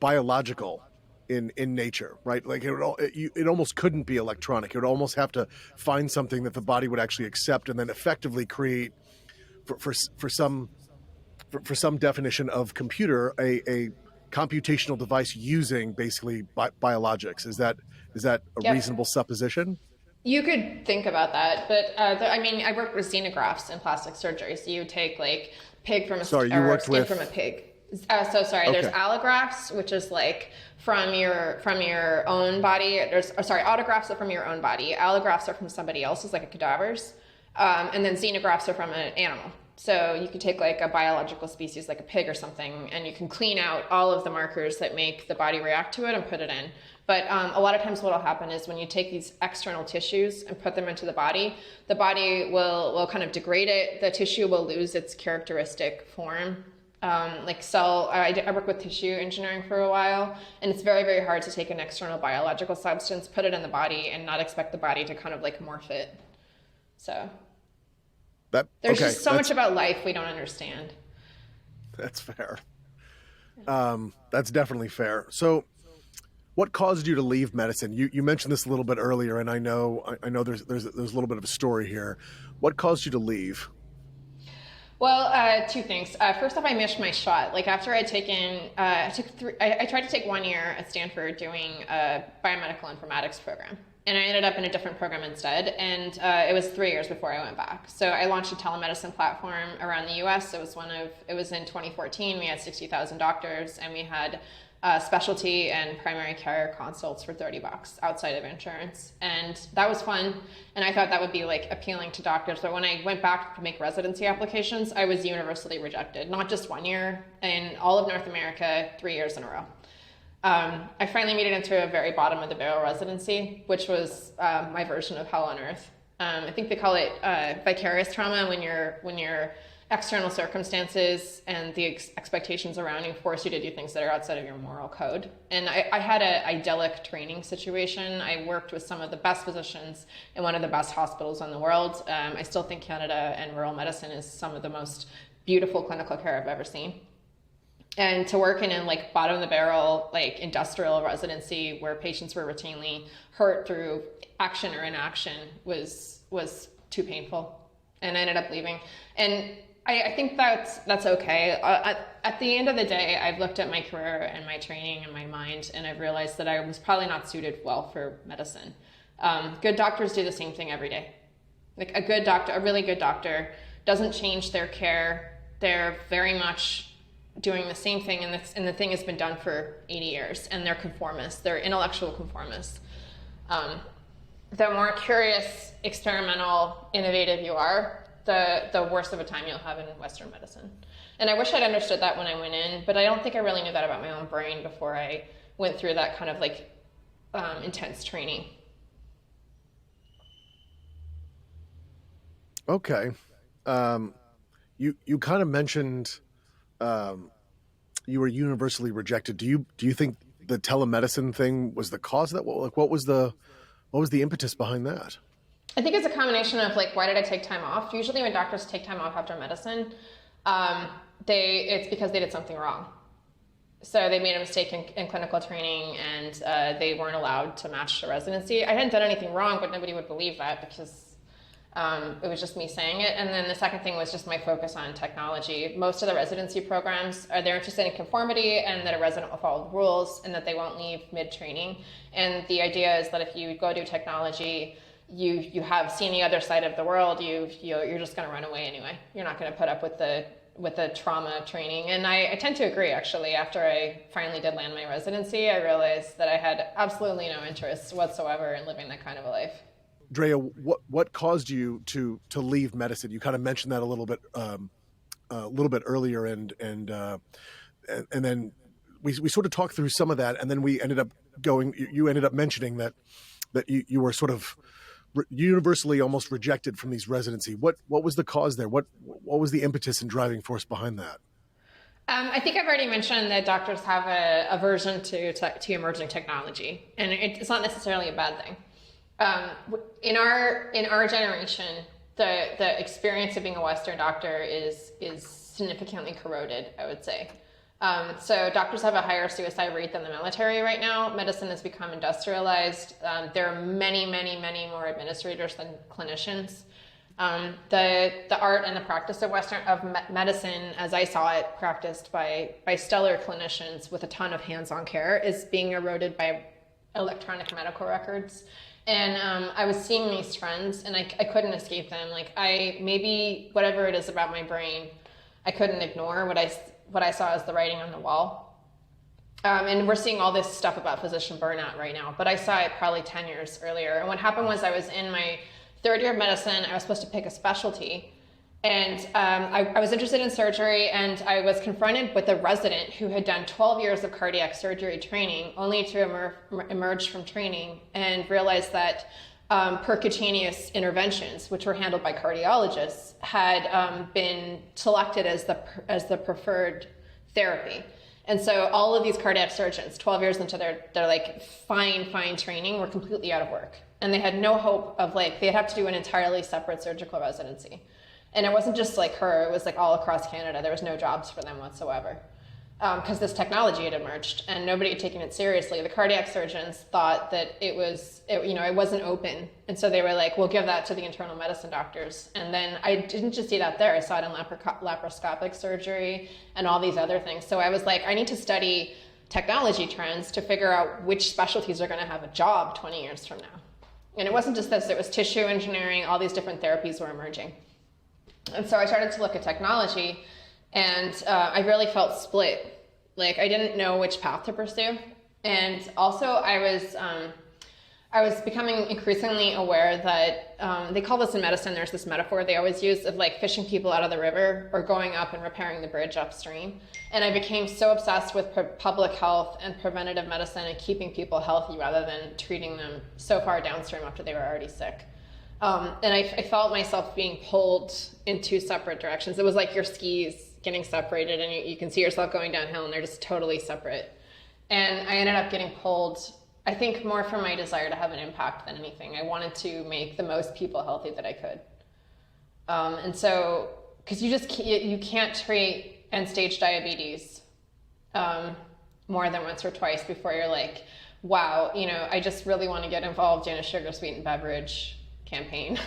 Speaker 1: biological in nature, right? Like it almost couldn't be electronic. It would almost have to find something that the body would actually accept and then effectively create for some definition of computer, a computational device using basically biologics. Is that a
Speaker 2: Yep.
Speaker 1: reasonable supposition?
Speaker 2: You could think about that, but I work with xenografts in plastic surgery. So you take like pig from a
Speaker 1: Sorry, you worked
Speaker 2: skin
Speaker 1: with
Speaker 2: from a pig. There's
Speaker 1: Okay.
Speaker 2: allografts, which is like from your own body. Autografts are from your own body. Allografts are from somebody else's, like a cadaver's, and then xenografts are from an animal. So you could take like a biological species, like a pig or something, and you can clean out all of the markers that make the body react to it and put it in. But a lot of times what will happen is when you take these external tissues and put them into the body will kind of degrade it. The tissue will lose its characteristic form. I work with tissue engineering for a while, and it's very, very hard to take an external biological substance, put it in the body, and not expect the body to kind of like morph it. So there's just so much about life we don't understand.
Speaker 1: That's fair. That's definitely fair. So what caused you to leave medicine? You mentioned this a little bit earlier, and I know there's a little bit of a story here. What caused you to leave?
Speaker 2: Well, two things. First off, I missed my shot. Like after I'd taken, I tried to take 1 year at Stanford doing a biomedical informatics program. And I ended up in a different program instead. And it was 3 years before I went back. So I launched a telemedicine platform around the US. It was in 2014. We had 60,000 doctors, and we had specialty and primary care consults for $30 outside of insurance. And that was fun. And I thought that would be like appealing to doctors. But when I went back to make residency applications, I was universally rejected, not just 1 year, in all of North America, 3 years in a row. I finally made it into a very bottom of the barrel residency, which was my version of hell on earth. I think they call it vicarious trauma when your external circumstances and the expectations around you force you to do things that are outside of your moral code. And I had an idyllic training situation. I worked with some of the best physicians in one of the best hospitals in the world. I still think Canada and rural medicine is some of the most beautiful clinical care I've ever seen. And to work in like bottom of the barrel, like industrial residency where patients were routinely hurt through action or inaction was too painful, and I ended up leaving. And I think that's okay. At the end of the day, I've looked at my career and my training and my mind, and I've realized that I was probably not suited well for medicine. Good doctors do the same thing every day. Like a good doctor, a really good doctor, doesn't change their care. They're very much doing the same thing, and the thing has been done for 80 years, and they're conformists. They're intellectual conformists. The more curious, experimental, innovative you are, the worse of a time you'll have in Western medicine. And I wish I'd understood that when I went in, but I don't think I really knew that about my own brain before I went through that kind of like intense training.
Speaker 1: Okay. You kind of mentioned you were universally rejected. Do you think the telemedicine thing was the cause of that? What was the impetus behind that?
Speaker 2: I think it's a combination of like, why did I take time off? Usually when doctors take time off after medicine, it's because they did something wrong. So they made a mistake in clinical training, and they weren't allowed to match the residency. I hadn't done anything wrong, but nobody would believe that because it was just me saying it. And then the second thing was just my focus on technology. Most of the residency programs they're interested in conformity and that a resident will follow the rules and that they won't leave mid-training. And the idea is that if you go do technology, you have seen the other side of the world, you're just going to run away anyway. You're not going to put up with the trauma training. And I tend to agree, actually. After I finally did land my residency, I realized that I had absolutely no interest whatsoever in living that kind of a life.
Speaker 1: Drea, what caused you to leave medicine? You kind of mentioned that a little bit earlier, and then we sort of talked through some of that, and then we ended up going. You ended up mentioning that you were sort of universally almost rejected from these residency. What was the cause there? What was the impetus and driving force behind that?
Speaker 2: I think I've already mentioned that doctors have a aversion to emerging technology, and it's not necessarily a bad thing. In our generation, the experience of being a Western doctor is significantly corroded, I would say. So doctors have a higher suicide rate than the military right now. Medicine has become industrialized. There are many, many, many more administrators than clinicians. The art and the practice of medicine, as I saw it practiced by stellar clinicians with a ton of hands-on care, is being eroded by electronic medical records. And I was seeing these trends, and I couldn't escape them. Like maybe whatever it is about my brain, I couldn't ignore what I saw as the writing on the wall. And we're seeing all this stuff about physician burnout right now, but I saw it probably 10 years earlier. And what happened was I was in my third year of medicine. I was supposed to pick a specialty. And I was interested in surgery, and I was confronted with a resident who had done 12 years of cardiac surgery training, only to emerge from training and realize that percutaneous interventions, which were handled by cardiologists, had been selected as the preferred therapy. And so all of these cardiac surgeons, 12 years into their like fine training, were completely out of work. And they had no hope of they'd have to do an entirely separate surgical residency. And it wasn't just like her, it was like all across Canada. There was no jobs for them whatsoever because this technology had emerged and nobody had taken it seriously. The cardiac surgeons thought that it wasn't open. And so they were like, we'll give that to the internal medicine doctors. And then I didn't just see that there. I saw it in laparoscopic surgery and all these other things. So I was like, I need to study technology trends to figure out which specialties are going to have a job 20 years from now. And it wasn't just this, it was tissue engineering, all these different therapies were emerging. And so I started to look at technology, and I really felt split. Like I didn't know which path to pursue. And also I was becoming increasingly aware that they call this in medicine, there's this metaphor they always use of like fishing people out of the river or going up and repairing the bridge upstream. And I became so obsessed with public health and preventative medicine and keeping people healthy rather than treating them so far downstream after they were already sick. And I felt myself being pulled in two separate directions. It was like your skis getting separated and you can see yourself going downhill and they're just totally separate. And I ended up getting pulled, I think, more from my desire to have an impact than anything. I wanted to make the most people healthy that I could. And so, because you can't treat end-stage diabetes more than once or twice before you're like, wow, I just really want to get involved in a sugar-sweetened beverage campaign.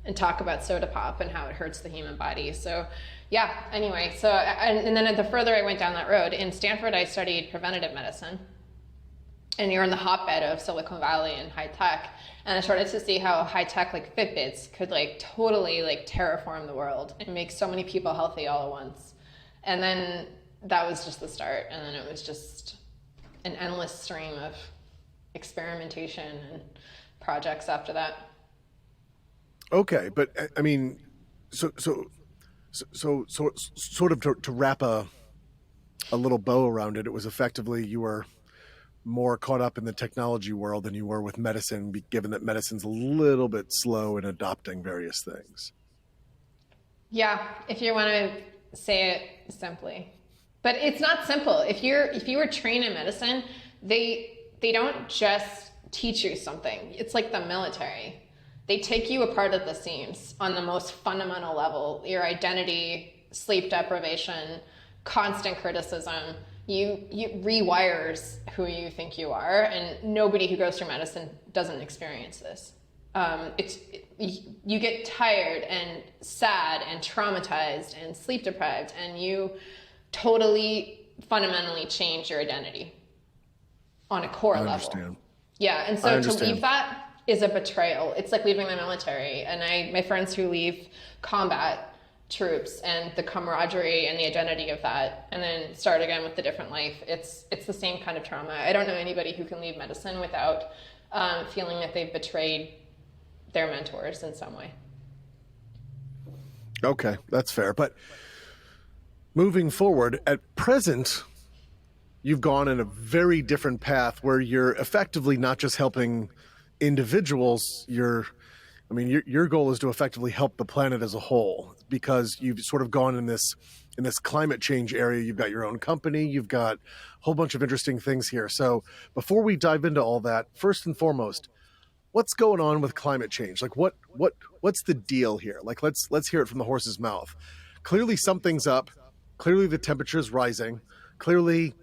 Speaker 2: and talk about soda pop and how it hurts the human body. So yeah, anyway, so, and then the further I went down that road, in Stanford, I studied preventative medicine. And you're in the hotbed of Silicon Valley and high tech. And I started to see how high tech, like Fitbits, could like totally like terraform the world and make so many people healthy all at once. And then that was just the start. And then it was just an endless stream of experimentation and projects after that.
Speaker 1: Okay, but I mean, so sort of to wrap a little bow around it, it was effectively you were more caught up in the technology world than you were with medicine, given that medicine's a little bit slow in adopting various things.
Speaker 2: Yeah, if you want to say it simply. But it's not simple. If you were trained in medicine, they don't just teach you something. It's like the military. They take you apart at the seams on the most fundamental level. Your identity, sleep deprivation, constant criticism. You rewires who you think you are, and nobody who goes through medicine doesn't experience this. You get tired and sad and traumatized and sleep deprived, and you totally fundamentally change your identity on a core level.
Speaker 1: Understand.
Speaker 2: Yeah, and so to leave that is a betrayal. It's like leaving the military. And my friends who leave combat troops and the camaraderie and the identity of that, and then start again with a different life, it's the same kind of trauma. I don't know anybody who can leave medicine without feeling that they've betrayed their mentors in some way.
Speaker 1: Okay, that's fair. But moving forward, at present, you've gone in a very different path where you're effectively not just helping individuals, your goal is to effectively help the planet as a whole, because you've sort of gone in this climate change area. You've got your own company, you've got a whole bunch of interesting things here. So before we dive into all that, first and foremost, what's going on with climate change? Like what's the deal here? Like let's hear it from the horse's mouth. Clearly something's up. Clearly the temperature is rising. Clearly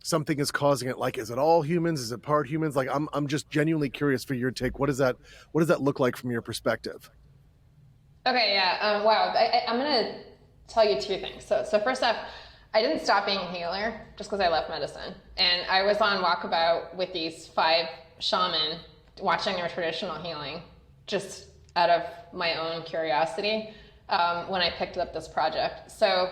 Speaker 1: something is causing it. Like, is it all humans? Is it part humans? Like, I'm just genuinely curious for your take. What does that look like from your perspective?
Speaker 2: Okay, yeah. Wow. I'm gonna tell you two things. So first off, I didn't stop being a healer just because I left medicine, and I was on walkabout with these 5 shaman watching their traditional healing, just out of my own curiosity when I picked up this project. So.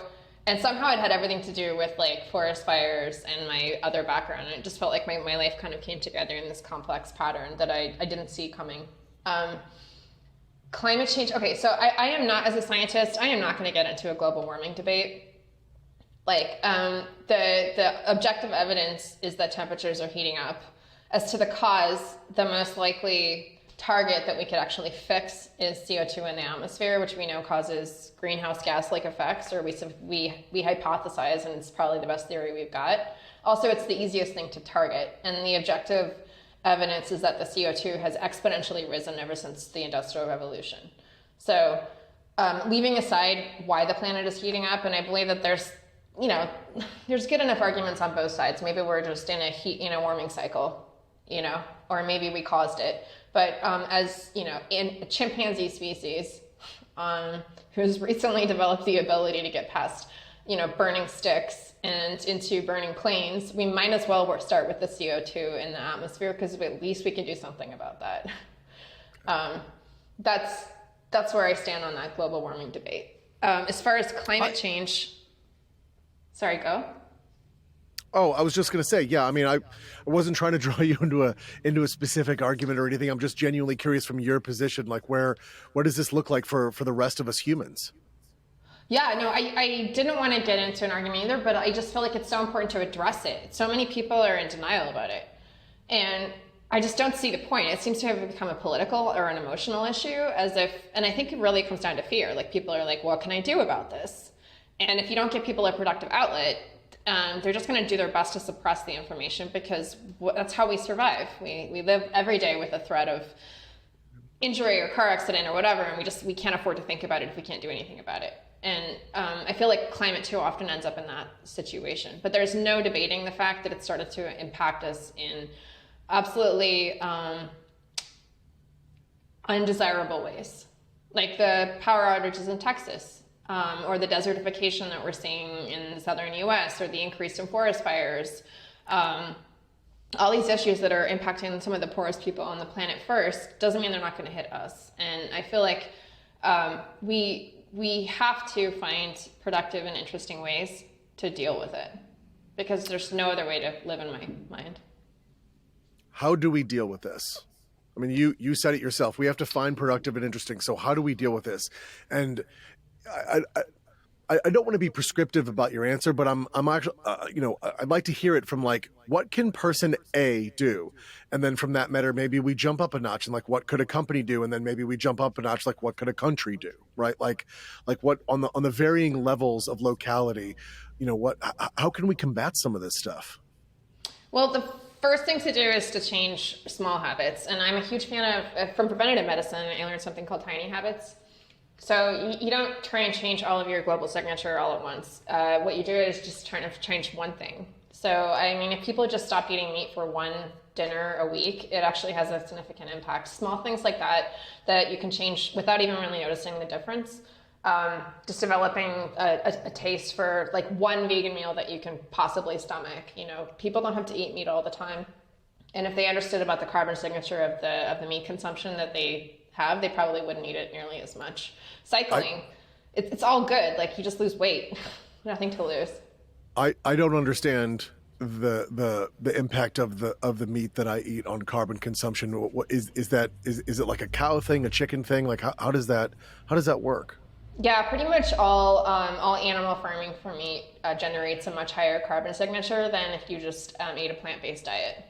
Speaker 2: And somehow it had everything to do with like forest fires and my other background. And it just felt like my life kind of came together in this complex pattern that I didn't see coming. Climate change. Okay, so I am not, as a scientist, I am not going to get into a global warming debate. Like the objective evidence is that temperatures are heating up. As to the cause, the most likely target that we could actually fix is CO2 in the atmosphere, which we know causes greenhouse gas-like effects, or we hypothesize, and it's probably the best theory we've got. Also, it's the easiest thing to target, and the objective evidence is that the CO2 has exponentially risen ever since the Industrial Revolution. So leaving aside why the planet is heating up, and I believe that there's good enough arguments on both sides. Maybe we're just in a warming cycle, or maybe we caused it. But as in a chimpanzee species who's recently developed the ability to get past burning sticks and into burning planes, we might as well start with the CO2 in the atmosphere, because at least we can do something about that. That's where I stand on that global warming debate. As far as climate change, sorry, go.
Speaker 1: Oh, I was just going to say, yeah. I mean, I wasn't trying to draw you into a specific argument or anything. I'm just genuinely curious from your position, like what does this look like for the rest of us humans?
Speaker 2: Yeah, no, I didn't want to get into an argument either, but I just feel like it's so important to address it. So many people are in denial about it, and I just don't see the point. It seems to have become a political or an emotional issue, and I think it really comes down to fear. Like, people are like, what can I do about this? And if you don't give people a productive outlet, they're just going to do their best to suppress the information, because that's how we survive. We live every day with a threat of injury or car accident or whatever, and we can't afford to think about it if we can't do anything about it. And I feel like climate too often ends up in that situation. But there's no debating the fact that it started to impact us in absolutely undesirable ways. like the power outages in Texas, or the desertification that we're seeing in the southern US, or the increase in forest fires. All these issues that are impacting some of the poorest people on the planet first doesn't mean they're not going to hit us. And I feel like we have to find productive and interesting ways to deal with it, because there's no other way to live in my mind.
Speaker 1: How do we deal with this? I mean, you said it yourself. We have to find productive and interesting. So how do we deal with this? And I don't want to be prescriptive about your answer, but I'm actually, I'd like to hear it from like, what can person A do? And then from that matter, maybe we jump up a notch and like, what could a company do? And then maybe we jump up a notch, like what could a country do? Right. Like what on the varying levels of locality, how can we combat some of this stuff?
Speaker 2: Well, the first thing to do is to change small habits. And I'm a huge fan of, from preventative medicine, I learned something called tiny habits. So you don't try and change all of your global signature all at once. What you do is just try to change one thing. So, I mean, if people just stop eating meat for one dinner a week, it actually has a significant impact. Small things like that you can change without even really noticing the difference. Just developing a taste for like one vegan meal that you can possibly stomach. People don't have to eat meat all the time. And if they understood about the carbon signature of the meat consumption that they have, they probably wouldn't eat it nearly as much. Cycling, it's all good. Like, you just lose weight, nothing to lose.
Speaker 1: I don't understand the impact of the meat that I eat on carbon consumption. What is it like a cow thing, a chicken thing? Like how does that work?
Speaker 2: Yeah, pretty much all animal farming for meat generates a much higher carbon signature than if you just ate a plant-based diet.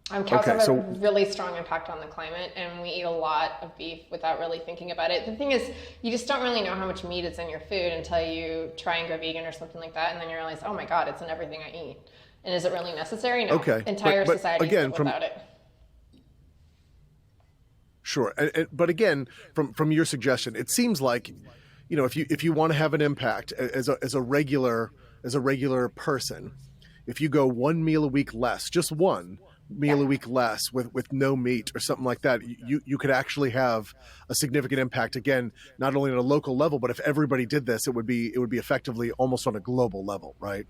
Speaker 2: Cows have a really strong impact on the climate, and we eat a lot of beef without really thinking about it. The thing is, you just don't really know how much meat is in your food until you try and go vegan or something like that, and then you realize, oh my God, it's in everything I eat. And is it really necessary? No.
Speaker 1: Okay.
Speaker 2: Entire society
Speaker 1: again,
Speaker 2: without it.
Speaker 1: Sure, but again, from your suggestion, it seems like, if you want to have an impact as a regular person, if you go one meal a week less, just one meal a week less with no meat or something like that, you could actually have a significant impact. Again, not only at a local level, but if everybody did this, it would be effectively almost on a global level, right?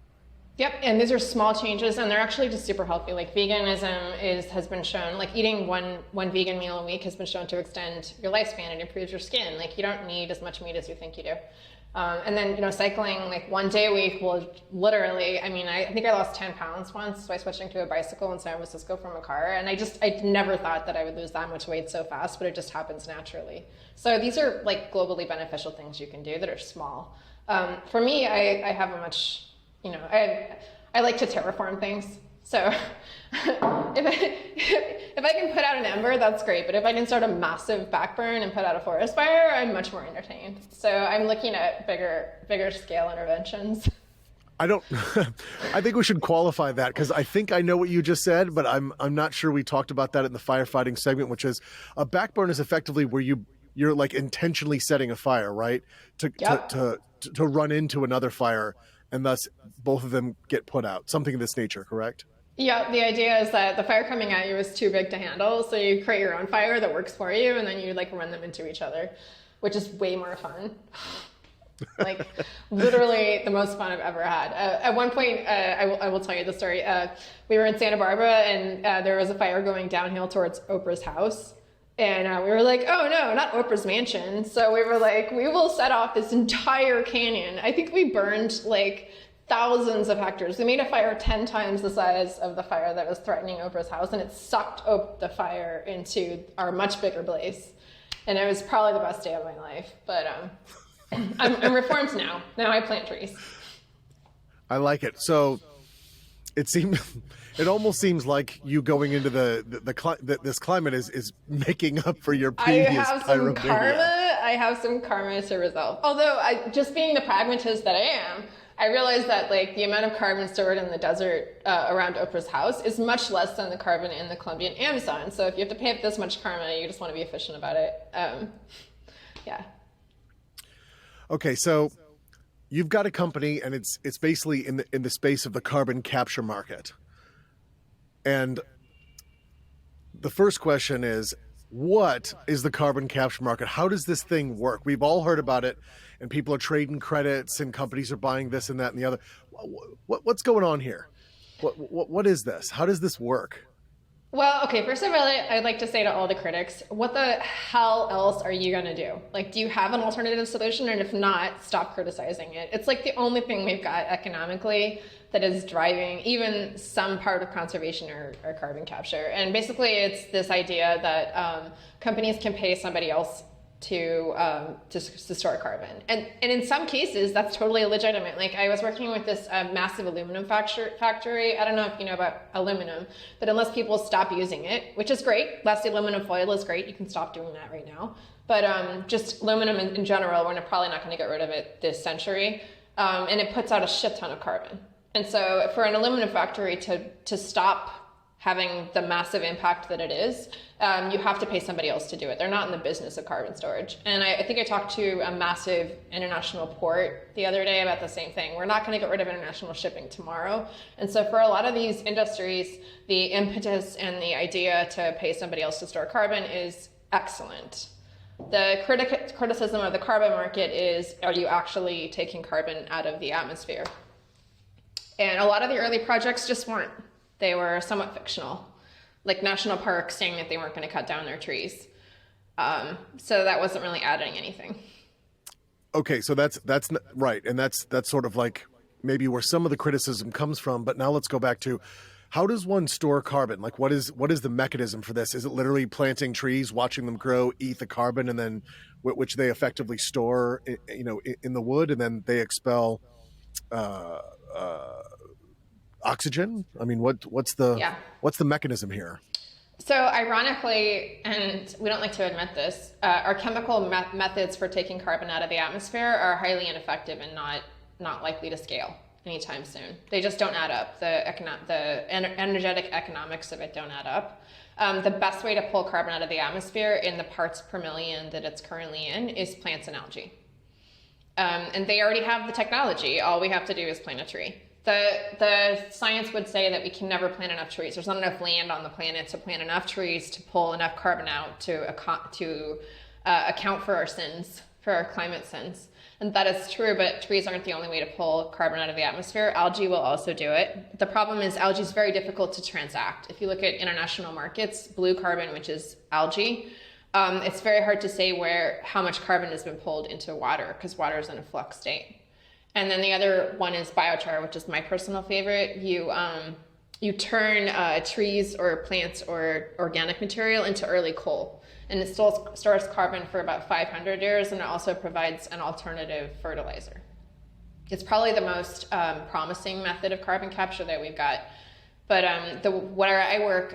Speaker 2: Yep, and these are small changes, and they're actually just super healthy. Like, veganism has been shown, like eating one vegan meal a week has been shown to extend your lifespan and improves your skin. Like, you don't need as much meat as you think you do. And then, cycling like one day a week will literally, I think I lost 10 pounds once by switching to a bicycle in San Francisco from a car. And I never thought that I would lose that much weight so fast, but it just happens naturally. So these are like globally beneficial things you can do that are small. For me, I have a much, I like to terraform things. So if I can put out an ember, that's great. But if I can start a massive backburn and put out a forest fire, I'm much more entertained. So I'm looking at bigger scale interventions.
Speaker 1: I think we should qualify that, because I think I know what you just said, but I'm not sure we talked about that in the firefighting segment, which is a backburn is effectively where you're like intentionally setting a fire, right? To run into another fire, and thus both of them get put out. Something of this nature, correct?
Speaker 2: Yeah, the idea is that the fire coming at you is too big to handle, so you create your own fire that works for you, and then you like run them into each other, which is way more fun. Like, literally the most fun I've ever had. At one point, I will tell you the story. We were in Santa Barbara, and there was a fire going downhill towards Oprah's house. And we were like, oh no, not Oprah's mansion. So we were like, we will set off this entire canyon. I think we burned like thousands of hectares. We made a fire 10 times the size of the fire that was threatening Oprah's house, and it sucked the fire into our much bigger blaze. And it was probably the best day of my life. But I'm reformed now. Now I plant trees.
Speaker 1: I like it. So it almost seems like you going into this climate is making up for your previous pyromania.
Speaker 2: I have some karma to resolve. Although, just being the pragmatist that I am, I realized that like the amount of carbon stored in the desert around Oprah's house is much less than the carbon in the Colombian Amazon. So if you have to pay up this much karma, you just want to be efficient about it. Yeah.
Speaker 1: Okay, so you've got a company, and it's basically in the space of the carbon capture market. And the first question is, What is the carbon capture market? How does this thing work? We've all heard about it, and people are trading credits, and companies are buying this and that and the other. What's going on here? What is this? How does this work?
Speaker 2: Well, okay, first of all, I'd like to say to all the critics, what the hell else are you gonna do? Like, do you have an alternative solution? And if not, stop criticizing it. It's like the only thing we've got economically that is driving even some part of conservation or carbon capture. And basically, it's this idea that companies can pay somebody else to store carbon, and in some cases that's totally legitimate. Like, I was working with this massive aluminum factory. I don't know if you know about aluminum, but unless people stop using it, which is great, less aluminum foil is great. You can stop doing that right now. But just aluminum in general, we're probably not going to get rid of it this century, and it puts out a shit ton of carbon. And so for an aluminum factory to stop having the massive impact that it is, you have to pay somebody else to do it. They're not in the business of carbon storage. And I think I talked to a massive international port the other day about the same thing. We're not going to get rid of international shipping tomorrow. And so for a lot of these industries, the impetus and the idea to pay somebody else to store carbon is excellent. The criticism of the carbon market is, are you actually taking carbon out of the atmosphere? And a lot of the early projects just weren't. They were somewhat fictional, like national parks saying that they weren't going to cut down their trees. So that wasn't really adding anything.
Speaker 1: Okay, so that's right, and that's sort of like maybe where some of the criticism comes from. But now let's go back to, how does one store carbon? Like, what is the mechanism for this? Is it literally planting trees, watching them grow, eat the carbon, and then which they effectively store, in the wood, and then they expel oxygen? I mean, what's the mechanism here?
Speaker 2: So ironically, and we don't like to admit this, our chemical methods for taking carbon out of the atmosphere are highly ineffective and not likely to scale anytime soon. They just don't add up. The energetic economics of it don't add up. The best way to pull carbon out of the atmosphere in the parts per million that it's currently in is plants and algae. And they already have the technology. All we have to do is plant a tree. The science would say that we can never plant enough trees. There's not enough land on the planet to plant enough trees to pull enough carbon out to account for our sins, for our climate sins. And that is true, but trees aren't the only way to pull carbon out of the atmosphere. Algae will also do it. The problem is algae is very difficult to transact. If you look at international markets, blue carbon, which is algae, it's very hard to say how much carbon has been pulled into water, because water is in a flux state. And then the other one is biochar, which is my personal favorite. You turn trees or plants or organic material into early coal, and it still stores carbon for about 500 years, and it also provides an alternative fertilizer. It's probably the most promising method of carbon capture that we've got. But where I work,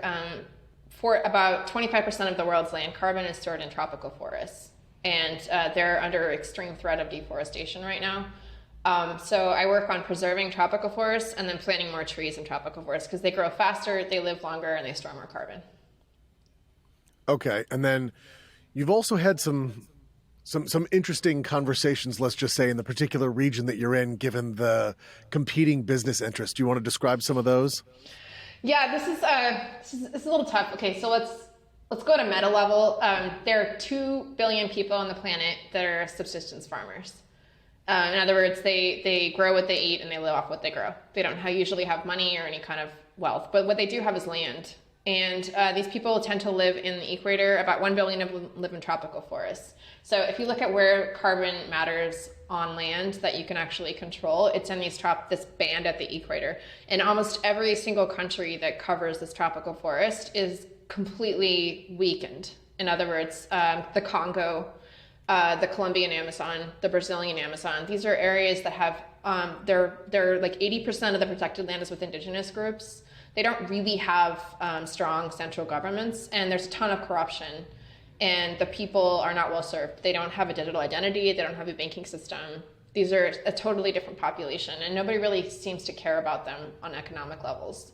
Speaker 2: for about 25% of the world's land, carbon is stored in tropical forests, and they're under extreme threat of deforestation right now. So I work on preserving tropical forests and then planting more trees in tropical forests, because they grow faster, they live longer, and they store more carbon.
Speaker 1: Okay, and then you've also had some interesting conversations, let's just say, in the particular region that you're in, given the competing business interests. Do you want to describe some of those?
Speaker 2: Yeah, this is a little tough. Okay, so let's go to meta level. There are 2 billion people on the planet that are subsistence farmers. In other words, they grow what they eat and they live off what they grow. They don't usually have money or any kind of wealth, but what they do have is land. And these people tend to live in the equator. About 1 billion of them live in tropical forests. So if you look at where carbon matters on land that you can actually control, it's in this band at the equator. And almost every single country that covers this tropical forest is completely weakened. In other words, the Congo, the Colombian Amazon, the Brazilian Amazon. These are areas that have, they're like 80% of the protected land is with indigenous groups. They don't really have strong central governments, and there's a ton of corruption, and the people are not well served. They don't have a digital identity. They don't have a banking system. These are a totally different population, and nobody really seems to care about them on economic levels.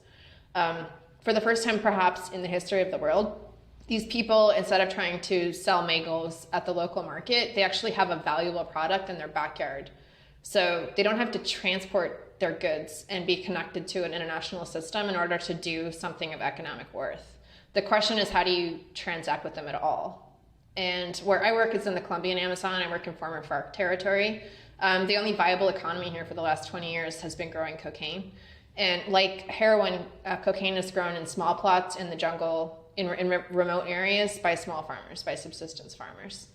Speaker 2: For the first time, perhaps, in the history of the world, these people, instead of trying to sell mangoes at the local market, they actually have a valuable product in their backyard. So they don't have to transport their goods and be connected to an international system in order to do something of economic worth. The question is, how do you transact with them at all? And where I work is in the Colombian Amazon. I work in former FARC territory. The only viable economy here for the last 20 years has been growing cocaine. And like heroin, cocaine is grown in small plots in the jungle, in remote areas by small farmers, by subsistence farmers.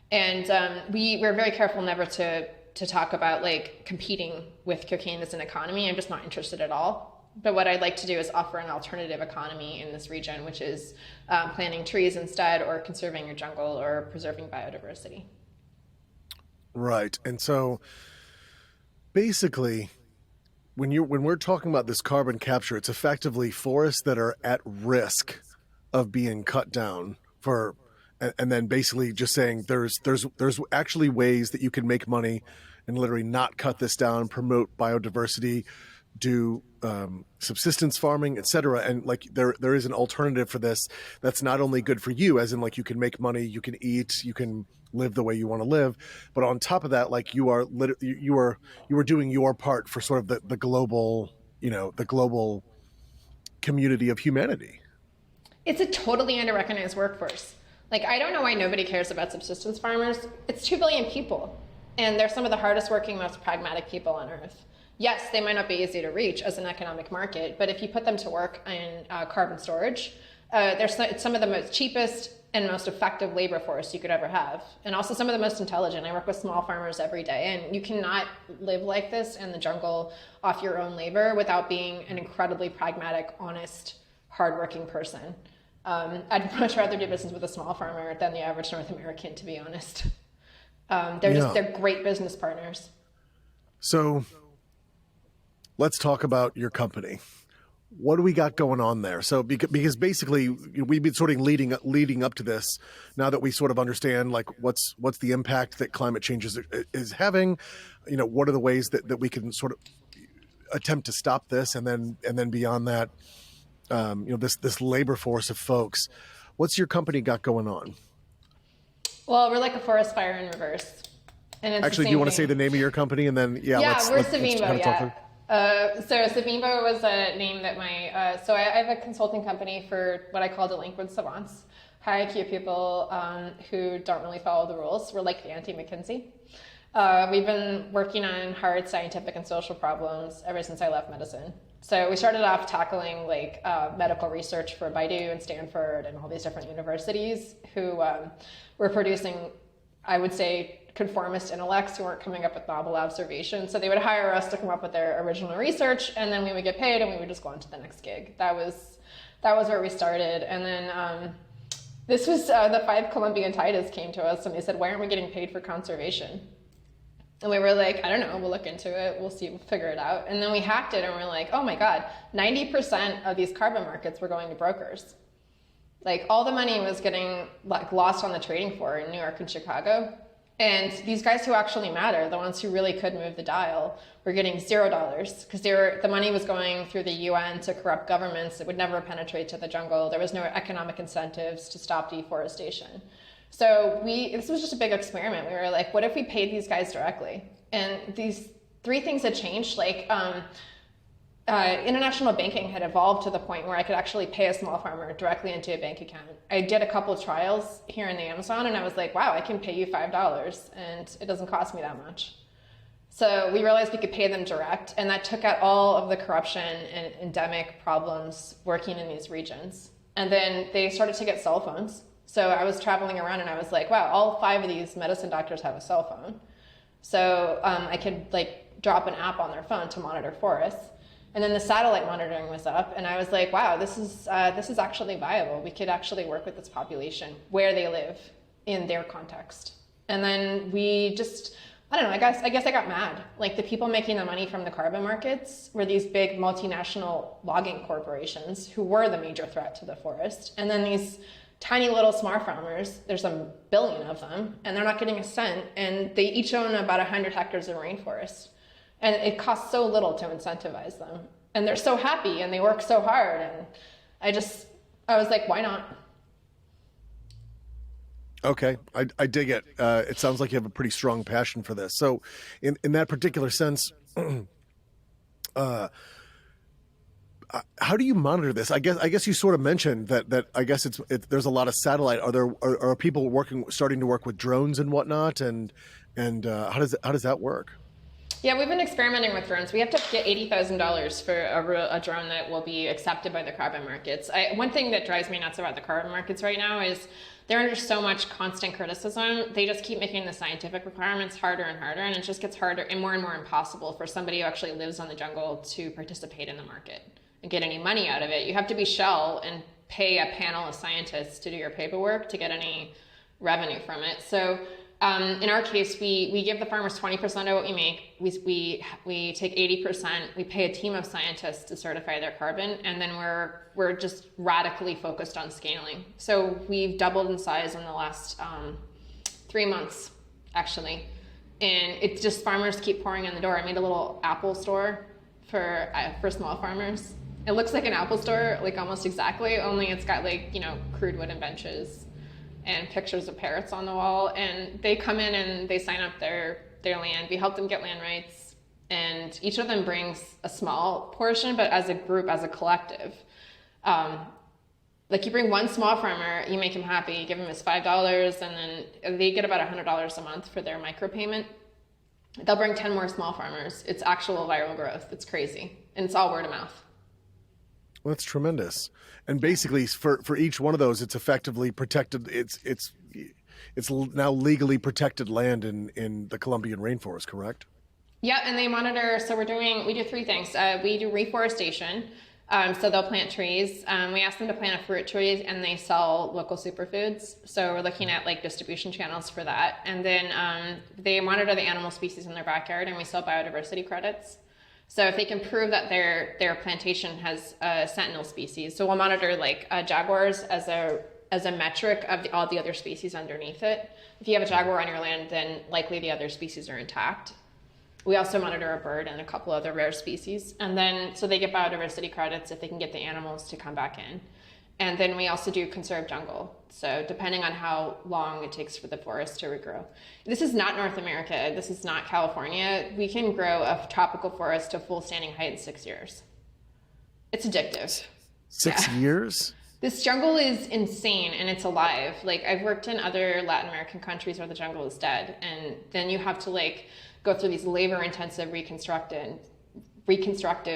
Speaker 2: And we're very careful never to talk about like competing with cocaine as an economy. I'm just not interested at all. But what I'd like to do is offer an alternative economy in this region, which is planting trees instead, or conserving your jungle, or preserving biodiversity.
Speaker 1: Right. And so basically, when we're talking about this carbon capture, it's effectively forests that are at risk of being cut down for, and then basically just saying there's actually ways that you can make money and literally not cut this down, promote biodiversity, do subsistence farming, etc. And like there is an alternative for this that's not only good for you, as in like you can make money, you can eat, you can live the way you want to live, but on top of that, like you are doing your part for sort of the global, the global community of humanity.
Speaker 2: It's a totally under-recognized workforce. Like, I don't know why nobody cares about subsistence farmers. It's 2 billion people, and they're some of the hardest working, most pragmatic people on earth. Yes, they might not be easy to reach as an economic market, but if you put them to work in carbon storage, it's some of the most cheapest and most effective labor force you could ever have. And also some of the most intelligent. I work with small farmers every day, and you cannot live like this in the jungle off your own labor without being an incredibly pragmatic, honest, hardworking person. I'd much rather do business with a small farmer than the average North American, to be honest. They're great business partners.
Speaker 1: So let's talk about your company. What do we got going on there? So because basically we've been sort of leading up to this. Now that we sort of understand like what's the impact that climate change is having, what are the ways that we can sort of attempt to stop this, and then beyond that, this labor force of folks. What's your company got going on?
Speaker 2: Well, we're like a forest fire in reverse. And it's
Speaker 1: actually, do you want to say the name of your company, and then
Speaker 2: we're Savimbo. So Savimbo was a name that so I have a consulting company for what I call delinquent savants, high IQ people who don't really follow the rules. We're like the anti-McKinsey. We've been working on hard scientific and social problems ever since I left medicine. So we started off tackling like medical research for Baidu and Stanford and all these different universities who were producing, I would say, conformist intellects who weren't coming up with novel observations. So they would hire us to come up with their original research, and then we would get paid and we would just go on to the next gig. That was where we started. And then this was the 5 Colombian Taitas came to us and they said, why aren't we getting paid for conservation? And we were like, I don't know, we'll look into it, we'll see, we'll figure it out. And then we hacked it and we're like, oh my God, 90% of these carbon markets were going to brokers. Like all the money was getting like lost on the trading floor in New York and Chicago. And these guys who actually matter, the ones who really could move the dial, were getting $0 because the money was going through the UN to corrupt governments that would never penetrate to the jungle. There was no economic incentives to stop deforestation. So this was just a big experiment. We were like, what if we paid these guys directly? And these 3 things had changed. Like international banking had evolved to the point where I could actually pay a small farmer directly into a bank account. I did a couple of trials here in the Amazon and I was like, wow, I can pay you $5 and it doesn't cost me that much. So we realized we could pay them direct, and that took out all of the corruption and endemic problems working in these regions. And then they started to get cell phones. So I was traveling around and I was like, wow, all 5 of these medicine doctors have a cell phone. So I could like drop an app on their phone to monitor forests. And then the satellite monitoring was up and I was like, wow, this is actually viable. We could actually work with this population where they live in their context. And then we just, I don't know, I guess I got mad. Like the people making the money from the carbon markets were these big multinational logging corporations who were the major threat to the forest. And then these tiny little smart farmers, there's a billion of them, and they're not getting a cent, and they each own about 100 hectares of rainforest. And it costs so little to incentivize them. And they're so happy, and they work so hard, and I was like, why not?
Speaker 1: Okay, I dig it. It sounds like you have a pretty strong passion for this. So in that particular sense, how how do you monitor this? I guess you sort of mentioned that I guess there's a lot of satellite. Are people starting to work with drones and whatnot, and how does that work?
Speaker 2: Yeah, we've been experimenting with drones. We have to get $80,000 for a drone that will be accepted by the carbon markets. One thing that drives me nuts about the carbon markets right now is they're under so much constant criticism. They just keep making the scientific requirements harder and harder, and it just gets harder and more impossible for somebody who actually lives on the jungle to participate in the market and get any money out of it. You have to be Shell and pay a panel of scientists to do your paperwork to get any revenue from it. So in our case, we give the farmers 20% of what we make. We take 80%. We pay a team of scientists to certify their carbon, and then we're just radically focused on scaling. So we've doubled in size in the last 3 months, actually, and it's just farmers keep pouring in the door. I made a little Apple store for small farmers. It looks like an Apple store, like almost exactly, only it's got like crude wooden benches and pictures of parrots on the wall, and they come in and they sign up their land. We help them get land rights, and each of them brings a small portion, but as a group, as a collective. Like you bring one small farmer, you make him happy, you give him his $5, and then they get about $100 a month for their micropayment. They'll bring 10 more small farmers. It's actual viral growth. It's crazy, and it's all word of mouth.
Speaker 1: Well, that's tremendous. And basically, for each one of those, it's effectively protected. It's now legally protected land in the Colombian rainforest, correct?
Speaker 2: Yeah, and they monitor. So we do three things. We do reforestation. So they'll plant trees. We ask them to plant a fruit tree, and they sell local superfoods. So we're looking at like distribution channels for that. And then they monitor the animal species in their backyard, and we sell biodiversity credits. So if they can prove that their plantation has a sentinel species, so we'll monitor like jaguars as a metric of all the other species underneath it. If you have a jaguar on your land, then likely the other species are intact. We also monitor a bird and a couple other rare species. And then, so they get biodiversity credits if they can get the animals to come back in. And then we also do conserved jungle. So depending on how long it takes for the forest to regrow. This is not North America. This is not California. We can grow a tropical forest to full standing height in 6 years. It's addictive.
Speaker 1: 6 years?
Speaker 2: This jungle is insane, and it's alive. Like, I've worked in other Latin American countries where the jungle is dead, and then you have to like go through these labor-intensive reconstructive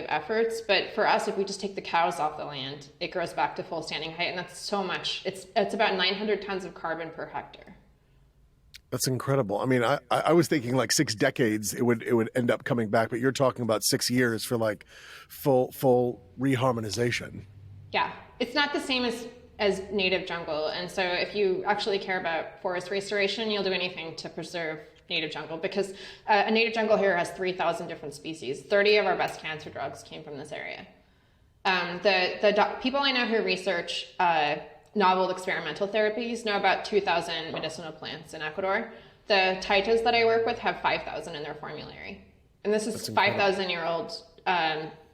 Speaker 2: efforts. But for us, if we just take the cows off the land, it grows back to full standing height, and that's so much. It's about 900 tons of carbon per hectare.
Speaker 1: That's incredible. I mean, I was thinking like 6 decades it would end up coming back, but you're talking about 6 years for like full reharmonization.
Speaker 2: Yeah, it's not the same as native jungle, and so if you actually care about forest restoration, you'll do anything to preserve native jungle, because a native jungle here has 3,000 different species. 30 of our best cancer drugs came from this area. The people I know who research novel experimental therapies know about 2,000 medicinal plants in Ecuador. The Taitas that I work with have 5,000 in their formulary. And this is 5,000-year-old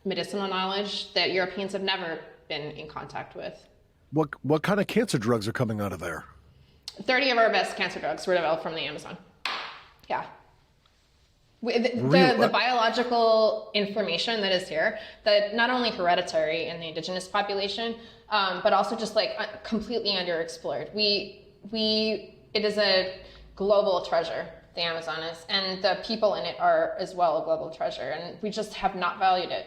Speaker 2: medicinal knowledge that Europeans have never been in contact with.
Speaker 1: What kind of cancer drugs are coming out of there?
Speaker 2: 30 of our best cancer drugs were developed from the Amazon. Yeah. The biological information that is here, that not only hereditary in the indigenous population, but also just like completely underexplored. It is a global treasure, the Amazon is, and the people in it are as well a global treasure, and we just have not valued it.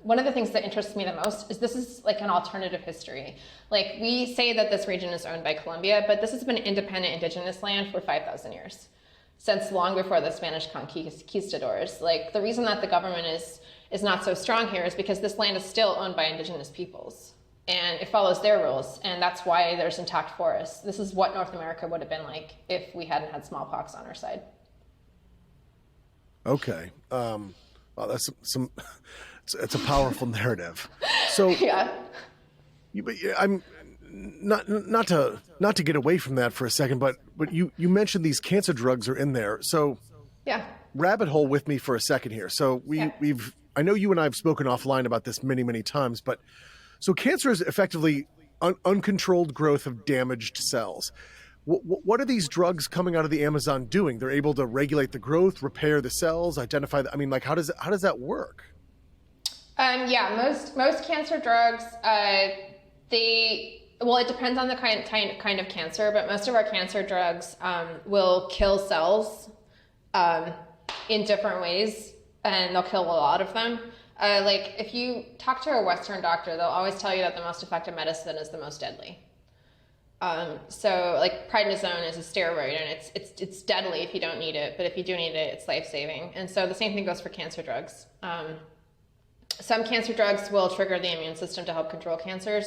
Speaker 2: One of the things that interests me the most is this is like an alternative history. Like, we say that this region is owned by Colombia, but this has been independent indigenous land for 5,000 years. Since long before the Spanish conquistadors. Like, the reason that the government is not so strong here is because this land is still owned by indigenous peoples, and it follows their rules, and that's why there's intact forests. This is what North America would have been like if we hadn't had smallpox on our side.
Speaker 1: Okay. Well, that's it's a powerful narrative. So
Speaker 2: Yeah.
Speaker 1: I'm not to get away from that for a second, but you mentioned these cancer drugs are in there. So
Speaker 2: Yeah.
Speaker 1: rabbit hole with me for a second here. So I know you and I have spoken offline about this many times, but so cancer is effectively uncontrolled growth of damaged cells. What are these drugs coming out of the Amazon doing? They're able to regulate the growth, repair the cells, identify. I mean, like, how does that work?
Speaker 2: Yeah, most cancer drugs, it depends on the kind of cancer, but most of our cancer drugs will kill cells in different ways, and they'll kill a lot of them. Like if you talk to a Western doctor, they'll always tell you that the most effective medicine is the most deadly. So like prednisone is a steroid, and it's deadly if you don't need it, but if you do need it, it's life-saving. And so the same thing goes for cancer drugs. Some cancer drugs will trigger the immune system to help control cancers,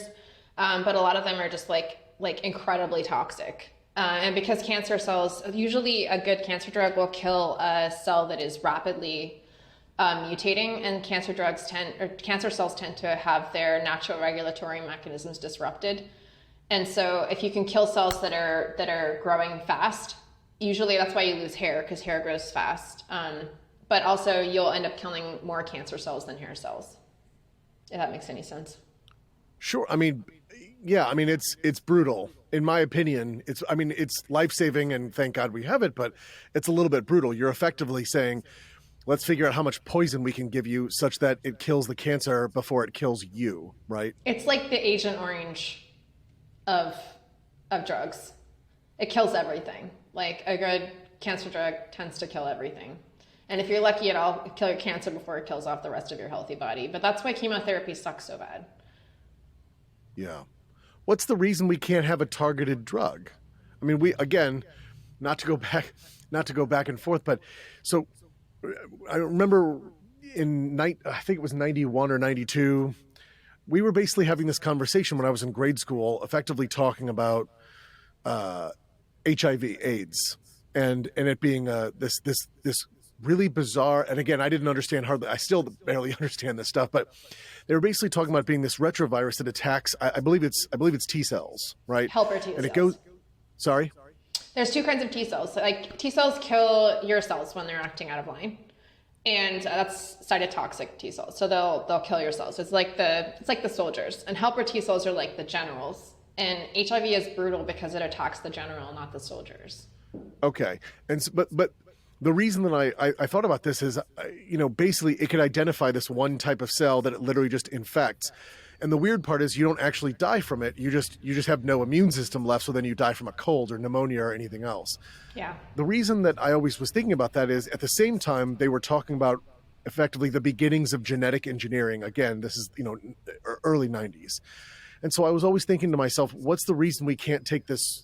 Speaker 2: but a lot of them are just like incredibly toxic. And because cancer cells, usually a good cancer drug will kill a cell that is rapidly mutating, and cancer cells tend to have their natural regulatory mechanisms disrupted. And so if you can kill cells that are growing fast, usually that's why you lose hair, because hair grows fast. But also you'll end up killing more cancer cells than hair cells, if that makes any sense.
Speaker 1: Sure. I mean, yeah, I mean, it's brutal. In my opinion, it's life-saving, and thank God we have it, but it's a little bit brutal. You're effectively saying, let's figure out how much poison we can give you such that it kills the cancer before it kills you, right?
Speaker 2: It's like the Agent Orange of drugs. It kills everything. Like a good cancer drug tends to kill everything. And if you're lucky, it'll kill your cancer before it kills off the rest of your healthy body. But that's why chemotherapy sucks so bad.
Speaker 1: Yeah. What's the reason we can't have a targeted drug? I mean, not to go back and forth, but so I remember I think it was 91 or 92, we were basically having this conversation when I was in grade school, effectively talking about HIV, AIDS, and it being this really bizarre. And again, I didn't understand I still barely understand this stuff, but they were basically talking about being this retrovirus that attacks. I believe it's T cells, right?
Speaker 2: Helper T cells.
Speaker 1: And it goes. Sorry.
Speaker 2: There's two kinds of T cells. Like T cells kill your cells when they're acting out of line, and that's cytotoxic T cells. So they'll kill your cells. It's like the soldiers, and helper T cells are like the generals. And HIV is brutal because it attacks the general, not the soldiers.
Speaker 1: Okay, and so, but the reason that I thought about this is, basically it could identify this one type of cell that it literally just infects. And the weird part is you don't actually die from it. You just have no immune system left. So then you die from a cold or pneumonia or anything else.
Speaker 2: Yeah.
Speaker 1: The reason that I always was thinking about that is at the same time they were talking about effectively the beginnings of genetic engineering. Again, this is, early 90s. And so I was always thinking to myself, what's the reason we can't take this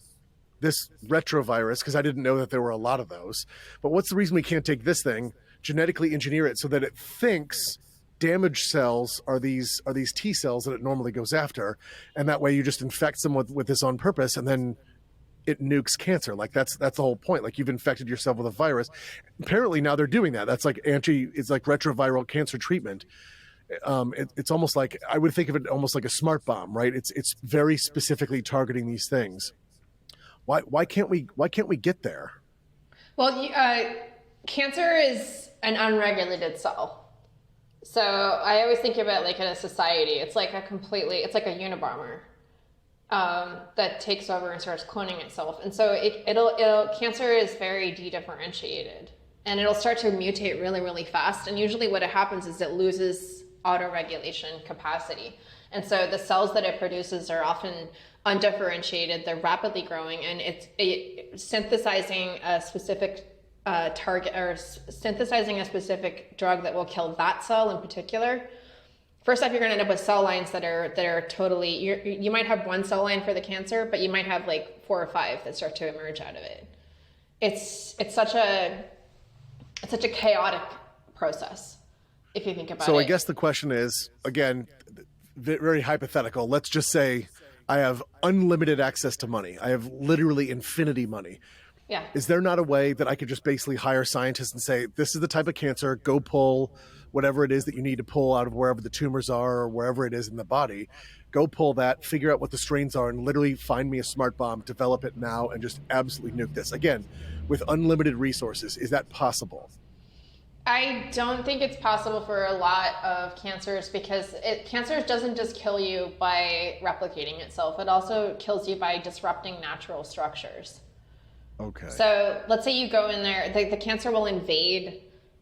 Speaker 1: retrovirus, because I didn't know that there were a lot of those, but what's the reason we can't take this thing, genetically engineer it so that it thinks damaged cells are these T cells that it normally goes after, and that way you just infect them with this on purpose, and then it nukes cancer. Like that's the whole point. Like you've infected yourself with a virus. Apparently now they're doing that. That's like it's like retroviral cancer treatment. It's almost like, I would think of it almost like a smart bomb, right? It's very specifically targeting these things. Why can't we get there?
Speaker 2: Well, cancer is an unregulated cell. So I always think of it like in a society. It's like a Unabomber that takes over and starts cloning itself. And so cancer is very de-differentiated, and it'll start to mutate really, really fast. And usually what happens is it loses autoregulation capacity. And so the cells that it produces are often undifferentiated, they're rapidly growing, and it's synthesizing a specific target, or synthesizing a specific drug that will kill that cell in particular. First off, you're going to end up with cell lines that are totally, you might have one cell line for the cancer, but you might have like 4 or 5 that start to emerge out of it. It's such a chaotic process, if you think about it.
Speaker 1: So I guess the question is, again, very hypothetical. Let's just say I have unlimited access to money. I have literally infinity money.
Speaker 2: Yeah.
Speaker 1: Is there not a way that I could just basically hire scientists and say, this is the type of cancer, go pull whatever it is that you need to pull out of wherever the tumors are or wherever it is in the body, go pull that, figure out what the strains are, and literally find me a smart bomb, develop it now, and just absolutely nuke this? Again, with unlimited resources, is that possible?
Speaker 2: I don't think it's possible for a lot of cancers, because cancer doesn't just kill you by replicating itself. It also kills you by disrupting natural structures.
Speaker 1: Okay.
Speaker 2: So let's say you go in there, the cancer will invade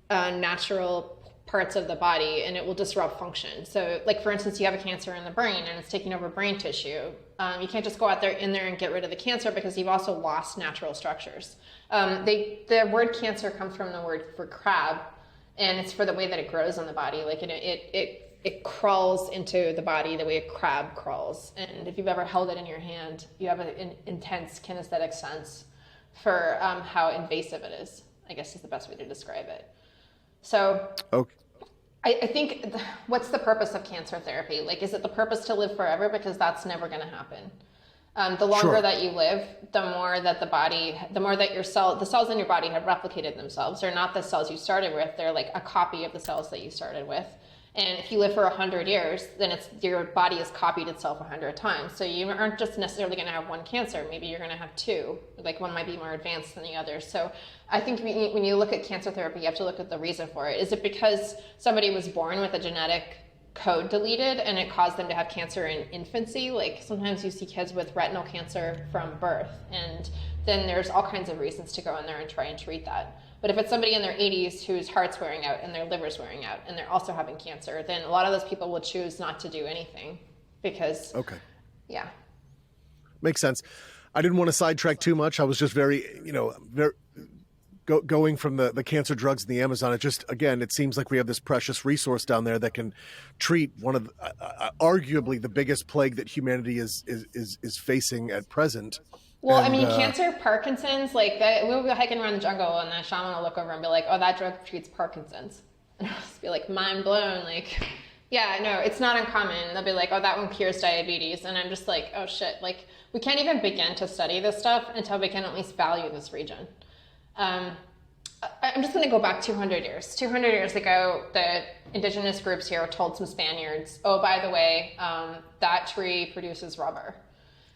Speaker 2: natural parts of the body and it will disrupt function. So like for instance, you have a cancer in the brain and it's taking over brain tissue. You can't just go out there in there and get rid of the cancer because you've also lost natural structures. The word cancer comes from the word for crab, and it's for the way that it grows in the body. Like it crawls into the body the way a crab crawls. And if you've ever held it in your hand, you have an intense kinesthetic sense for how invasive it is, I guess is the best way to describe it. So
Speaker 1: Okay.
Speaker 2: I think, what's the purpose of cancer therapy? Like, is it the purpose to live forever? Because that's never going to happen. The longer
Speaker 1: Sure.
Speaker 2: that you live, the more that the cells in your body have replicated themselves. They're not the cells you started with. They're like a copy of the cells that you started with. And if you live for 100 years, then your body has copied itself 100 times. So you aren't just necessarily going to have one cancer. Maybe you're going to have two. Like one might be more advanced than the other. So I think when you look at cancer therapy, you have to look at the reason for it. Is it because somebody was born with a genetic code deleted and it caused them to have cancer in infancy? Like sometimes you see kids with retinal cancer from birth, and then there's all kinds of reasons to go in there and try and treat that. But if it's somebody in their 80s whose heart's wearing out and their liver's wearing out and they're also having cancer, then a lot of those people will choose not to do anything because,
Speaker 1: Okay.
Speaker 2: yeah.
Speaker 1: Makes sense. I didn't want to sidetrack too much. I was just very going from the cancer drugs in the Amazon. It just, again, it seems like we have this precious resource down there that can treat one of arguably the biggest plague that humanity is facing at present.
Speaker 2: Well,
Speaker 1: And,
Speaker 2: I mean, cancer, Parkinson's, like that. We'll go hiking around the jungle, and the shaman will look over and be like, "Oh, that drug treats Parkinson's," and I'll just be like, mind blown. Like, yeah, no, it's not uncommon. They'll be like, "Oh, that one cures diabetes," and I'm just like, "Oh shit!" Like, we can't even begin to study this stuff until we can at least value this region. I'm just going to go back 200 years. 200 years ago, the indigenous groups here told some Spaniards, "Oh, by the way, that tree produces rubber."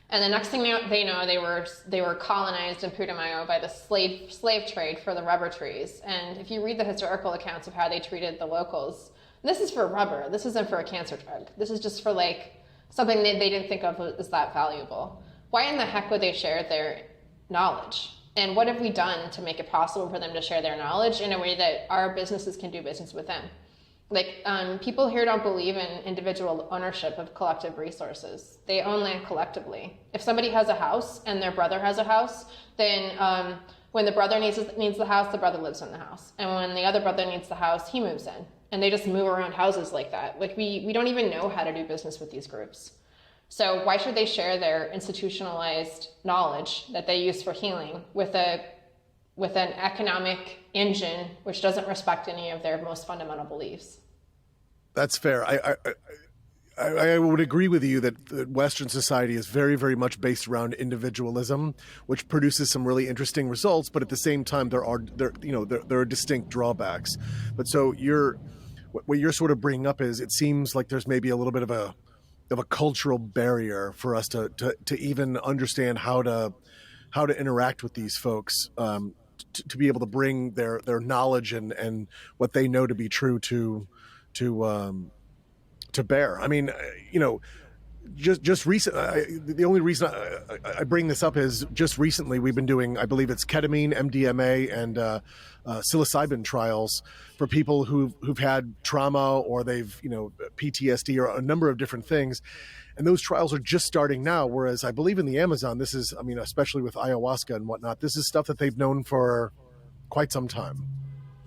Speaker 2: And the next thing they know, they were colonized in Putumayo by the slave trade for the rubber trees. And if you read the historical accounts of how they treated the locals, this is for rubber. This isn't for a cancer drug. This is just for like something they didn't think of as that valuable. Why in the heck would they share their knowledge? And what have we done to make it possible for them to share their knowledge in a way that our businesses can do business with them? Like, people here don't believe in individual ownership of collective resources. They own land collectively. If somebody has a house and their brother has a house, then when the brother needs the house, the brother lives in the house. And when the other brother needs the house, he moves in. And they just move around houses like that. Like, we don't even know how to do business with these groups. So why should they share their institutionalized knowledge that they use for healing with an economic engine which doesn't respect any of their most fundamental beliefs?
Speaker 1: That's fair. I would agree with you that Western society is very, very much based around individualism, which produces some really interesting results. But at the same time, there are distinct drawbacks. But so what you're sort of bringing up is, it seems like there's maybe a little bit of a cultural barrier for us to even understand how to interact with these folks, to be able to bring their knowledge and what they know to be true to bear. I mean, just recent. The only reason I bring this up is just recently we've been doing, I believe it's ketamine, MDMA, and psilocybin trials for people who've had trauma or they've PTSD or a number of different things. And those trials are just starting now. Whereas I believe in the Amazon, this is, I mean, especially with ayahuasca and whatnot, this is stuff that they've known for quite some time.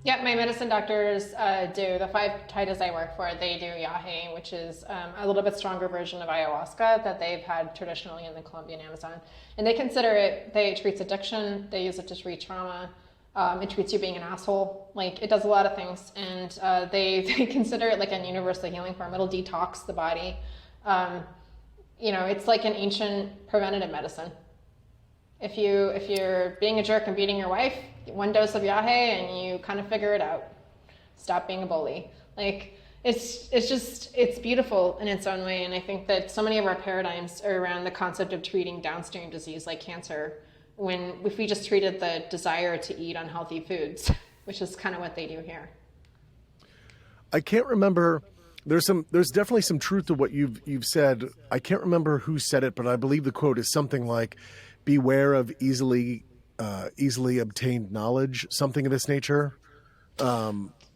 Speaker 2: Yep, my medicine doctors do. The 5 titles I work for, they do yahe, which is a little bit stronger version of ayahuasca that they've had traditionally in the Colombian Amazon. And they consider it treats addiction, they use it to treat trauma, it treats you being an asshole. Like, it does a lot of things. And they consider it like a universal healing form. It'll detox the body. It's like an ancient preventative medicine. If you're being a jerk and beating your wife, 1 dose of yahe and you kind of figure it out. Stop being a bully. Like, it's beautiful in its own way. And I think that so many of our paradigms are around the concept of treating downstream disease like cancer, if we just treated the desire to eat unhealthy foods, which is kind of what they do here.
Speaker 1: I can't remember. There's definitely some truth to what you've said. I can't remember who said it, but I believe the quote is something like, "Beware of easily obtained knowledge," something of this nature.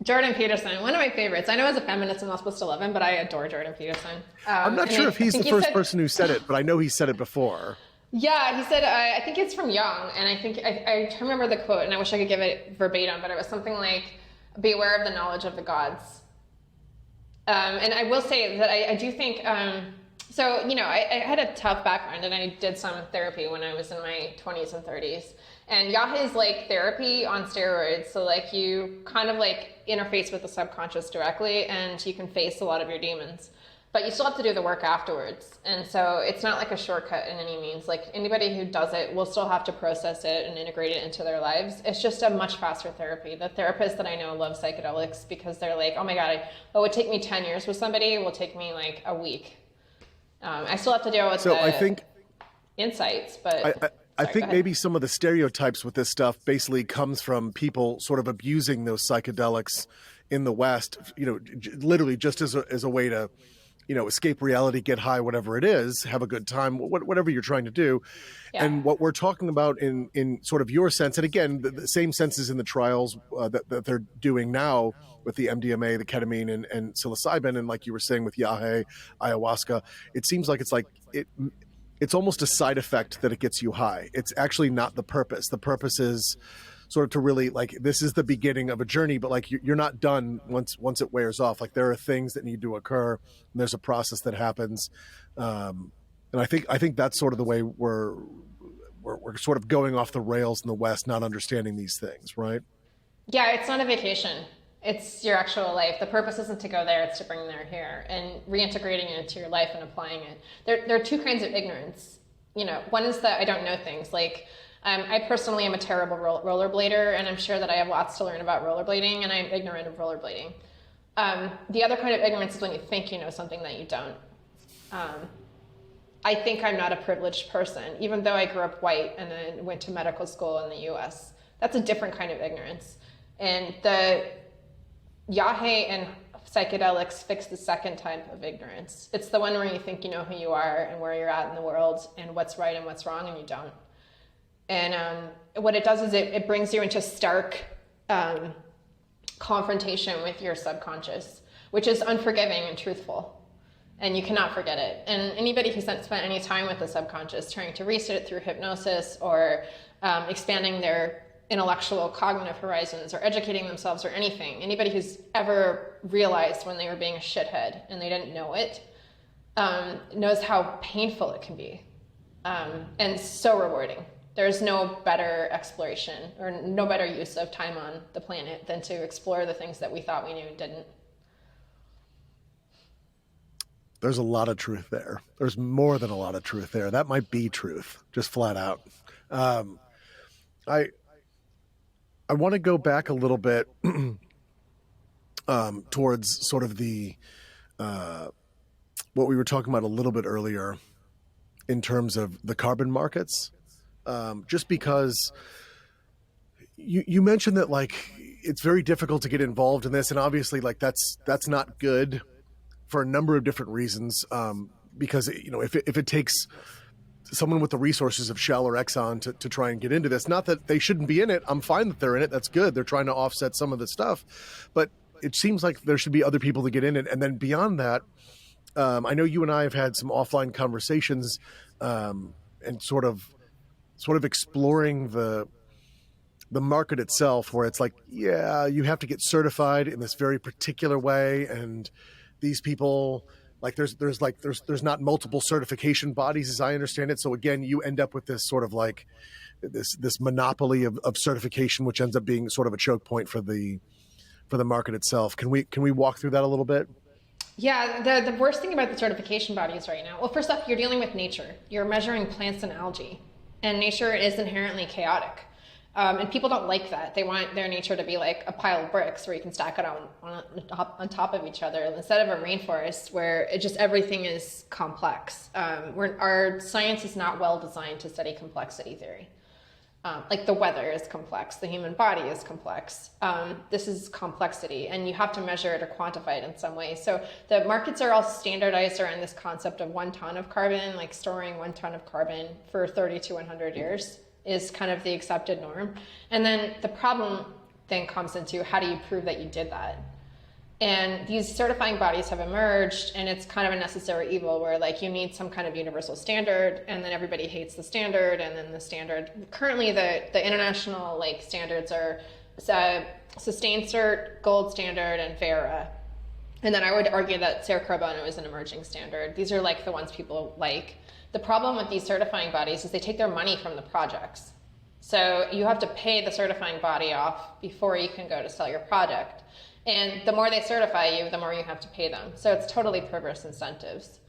Speaker 2: Jordan Peterson, one of my favorites. I know as a feminist I'm not supposed to love him, but I adore Jordan Peterson.
Speaker 1: I'm not
Speaker 2: And
Speaker 1: sure if
Speaker 2: I
Speaker 1: he's the
Speaker 2: think he
Speaker 1: first
Speaker 2: said,
Speaker 1: person who said it, but I know he said it before.
Speaker 2: yeah, he said, I think it's from Young, and I think I can't remember the quote, and I wish I could give it verbatim, but it was something like, "Be aware of the knowledge of the gods." And I will say that I do think, so, you know, I had a tough background, and I did some therapy when I was in my 20s and 30s. And Yaha is like therapy on steroids. So like you kind of like interface with the subconscious directly, and you can face a lot of your demons. But you still have to do the work afterwards. And so it's not like a shortcut in any means. Like anybody who does it will still have to process it and integrate it into their lives. It's just a much faster therapy. The therapists that I know love psychedelics because they're like, oh my God, it would take me 10 years with somebody. It will take me like a week. I still have to deal with
Speaker 1: I think
Speaker 2: insights, but
Speaker 1: I
Speaker 2: sorry,
Speaker 1: think maybe some of the stereotypes with this stuff basically comes from people sort of abusing those psychedelics in the West, you know, literally just as a way to, you know, escape reality, get high, whatever it is, have a good time, whatever you're trying to do.
Speaker 2: Yeah.
Speaker 1: And what we're talking about in sort of your sense, and again, the same senses in the trials that they're doing now with the MDMA, the ketamine, and psilocybin, and like you were saying with yahe, ayahuasca, it seems like it's almost a side effect that it gets you high. It's actually not the purpose. The purpose is sort of to really like, this is the beginning of a journey, but like you're not done once it wears off. Like there are things that need to occur, and there's a process that happens. And I think that's sort of the way we're sort of going off the rails in the West, not understanding these things, right?
Speaker 2: Yeah, it's not a vacation. It's your actual life. The purpose isn't to go there, it's to bring them here and reintegrating it into your life and applying it. There are two kinds of ignorance. You know, one is that I don't know things. Like, I personally am a terrible rollerblader, and I'm sure that I have lots to learn about rollerblading, and I'm ignorant of rollerblading. The other kind of ignorance is when you think you know something that you don't. I think I'm not a privileged person, even though I grew up white and then went to medical school in the US. That's a different kind of ignorance. And the yahe and psychedelics fix the second type of ignorance. It's the one where you think you know who you are and where you're at in the world and what's right and what's wrong, and you don't. And what it does is it brings you into stark confrontation with your subconscious, which is unforgiving and truthful. And you cannot forget it. And anybody who's spent any time with the subconscious, trying to reset it through hypnosis or expanding their intellectual cognitive horizons or educating themselves or anything, anybody who's ever realized when they were being a shithead and they didn't know it, knows how painful it can be, and so rewarding. There's no better exploration or no better use of time on the planet than to explore the things that we thought we knew and didn't.
Speaker 1: There's a lot of truth there. There's more than a lot of truth there. That might be truth, just flat out. I want to go back a little bit towards sort of the what we were talking about a little bit earlier in terms of the carbon markets, just because you mentioned that like it's very difficult to get involved in this, and obviously like that's not good for a number of different reasons, because you know if it takes someone with the resources of Shell or Exxon to try and get into this, not that they shouldn't be in it. I'm fine that they're in it. That's good. They're trying to offset some of the stuff, but it seems like there should be other people to get in it. And then beyond that, I know you and I have had some offline conversations, and sort of exploring the market itself, where it's like, yeah, you have to get certified in this very particular way, and these people, like there's not multiple certification bodies as I understand it. So again, you end up with this sort of like this monopoly of certification, which ends up being sort of a choke point for the market itself. Can we walk through that a little bit?
Speaker 2: Yeah, the worst thing about the certification bodies right now, well, first off, you're dealing with nature. You're measuring plants and algae, and nature is inherently chaotic. And people don't like that. They want their nature to be like a pile of bricks where you can stack it on top of each other, instead of a rainforest where everything is complex. Our science is not well designed to study complexity theory. Like the weather is complex, the human body is complex. This is complexity, and you have to measure it or quantify it in some way. So the markets are all standardized around this concept of 1 ton of carbon, like storing 1 ton of carbon for 30 to 100 years is kind of the accepted norm. And then the problem then comes into how do you prove that you did that? And these certifying bodies have emerged, and it's kind of a necessary evil where like you need some kind of universal standard, and then everybody hates the standard, and then the standard. Currently, the international like standards are Sustained Cert, Gold Standard, and FARA. And then I would argue that Cerro Carbono is an emerging standard. These are like the ones people like. The problem with these certifying bodies is they take their money from the projects. So you have to pay the certifying body off before you can go to sell your product. And the more they certify you, the more you have to pay them. So it's totally perverse incentives.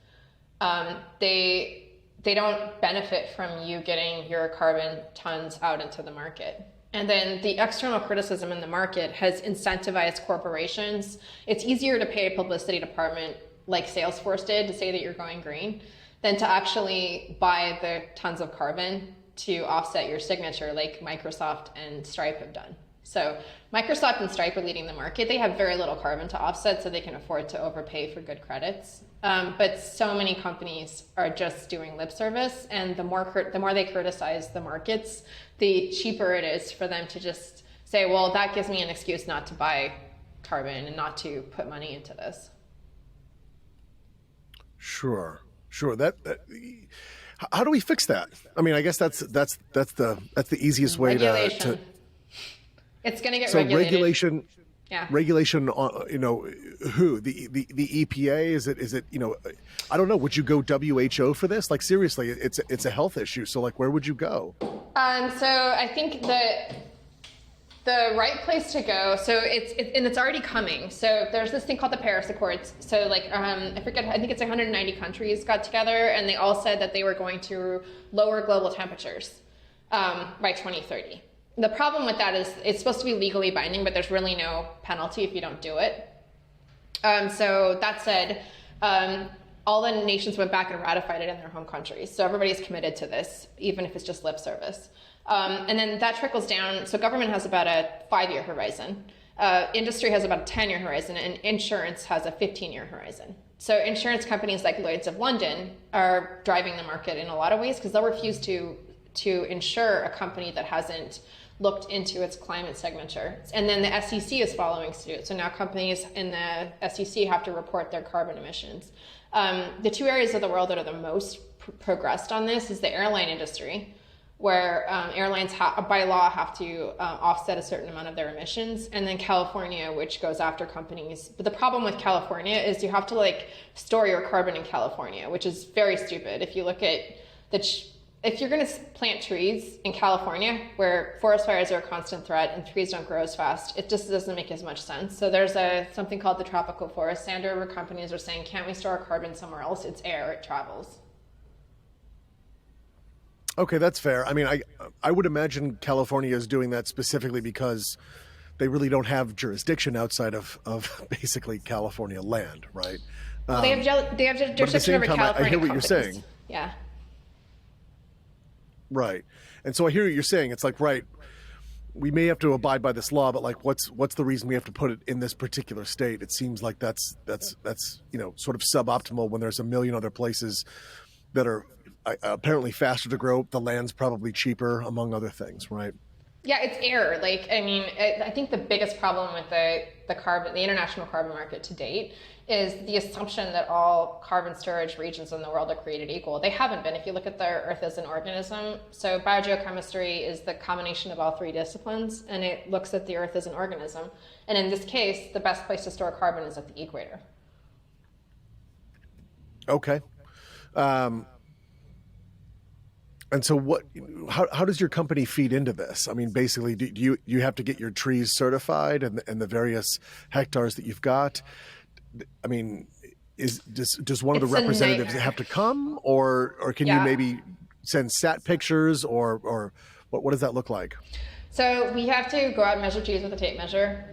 Speaker 2: They don't benefit from you getting your carbon tons out into the market. And then the external criticism in the market has incentivized corporations. It's easier to pay a publicity department like Salesforce did to say that you're going green than to actually buy the tons of carbon to offset your signature like Microsoft and Stripe have done. So Microsoft and Stripe are leading the market. They have very little carbon to offset, so they can afford to overpay for good credits. But so many companies are just doing lip service, and the more they criticize the markets, the cheaper it is for them to just say, well, that gives me an excuse not to buy carbon and not to put money into this.
Speaker 1: Sure. That how do we fix that? I mean, I guess that's the easiest way to.
Speaker 2: It's going to get
Speaker 1: so
Speaker 2: regulated.
Speaker 1: Regulation.
Speaker 2: Yeah.
Speaker 1: Regulation on, who the EPA is it I don't know, would you go WHO for this? Like seriously, it's a health issue, so like where would you go?
Speaker 2: So I think the right place to go, so it's already coming. So there's this thing called the Paris Accords. So like I think it's 190 countries got together, and they all said that they were going to lower global temperatures by 2030. The problem with that is it's supposed to be legally binding, but there's really no penalty if you don't do it. So that said, all the nations went back and ratified it in their home countries. So everybody's committed to this, even if it's just lip service. And then that trickles down. So government has about a 5-year horizon. Industry has about a 10-year horizon, and insurance has a 15-year horizon. So insurance companies like Lloyd's of London are driving the market in a lot of ways because they'll refuse to insure a company that hasn't looked into its climate signature. And then the SEC is following suit. So now companies in the SEC have to report their carbon emissions. The two areas of the world that are the most progressed on this is the airline industry, where airlines by law have to offset a certain amount of their emissions, and then California, which goes after companies. But the problem with California is you have to like store your carbon in California, which is very stupid. If you look at if you're going to plant trees in California, where forest fires are a constant threat and trees don't grow as fast, it just doesn't make as much sense. So there's something called the tropical forest standard, where companies are saying, can't we store our carbon somewhere else? It's air, it travels.
Speaker 1: Okay, that's fair. I mean, I would imagine California is doing that specifically because they really don't have jurisdiction outside of basically California land, right?
Speaker 2: Well, they have jurisdiction over California.
Speaker 1: I hear what
Speaker 2: companies.
Speaker 1: you're saying.
Speaker 2: Yeah.
Speaker 1: Right. And so I hear what you're saying. It's like, right, we may have to abide by this law, but like, what's the reason we have to put it in this particular state? It seems like that's sort of suboptimal when there's a million other places that are apparently faster to grow. The land's probably cheaper, among other things, right?
Speaker 2: Yeah, it's air. Like, I mean, I think the biggest problem with the international carbon market to date is the assumption that all carbon storage regions in the world are created equal. They haven't been. If you look at the Earth as an organism, so biogeochemistry is the combination of all three disciplines, and it looks at the Earth as an organism. And in this case, the best place to store carbon is at the equator.
Speaker 1: Okay. And so how does your company feed into this? I mean, basically, do you have to get your trees certified and the various hectares that you've got? I mean, does one of the representatives have to come, or can you maybe send sat pictures, or what does that look like?
Speaker 2: So we have to go out and measure trees with a tape measure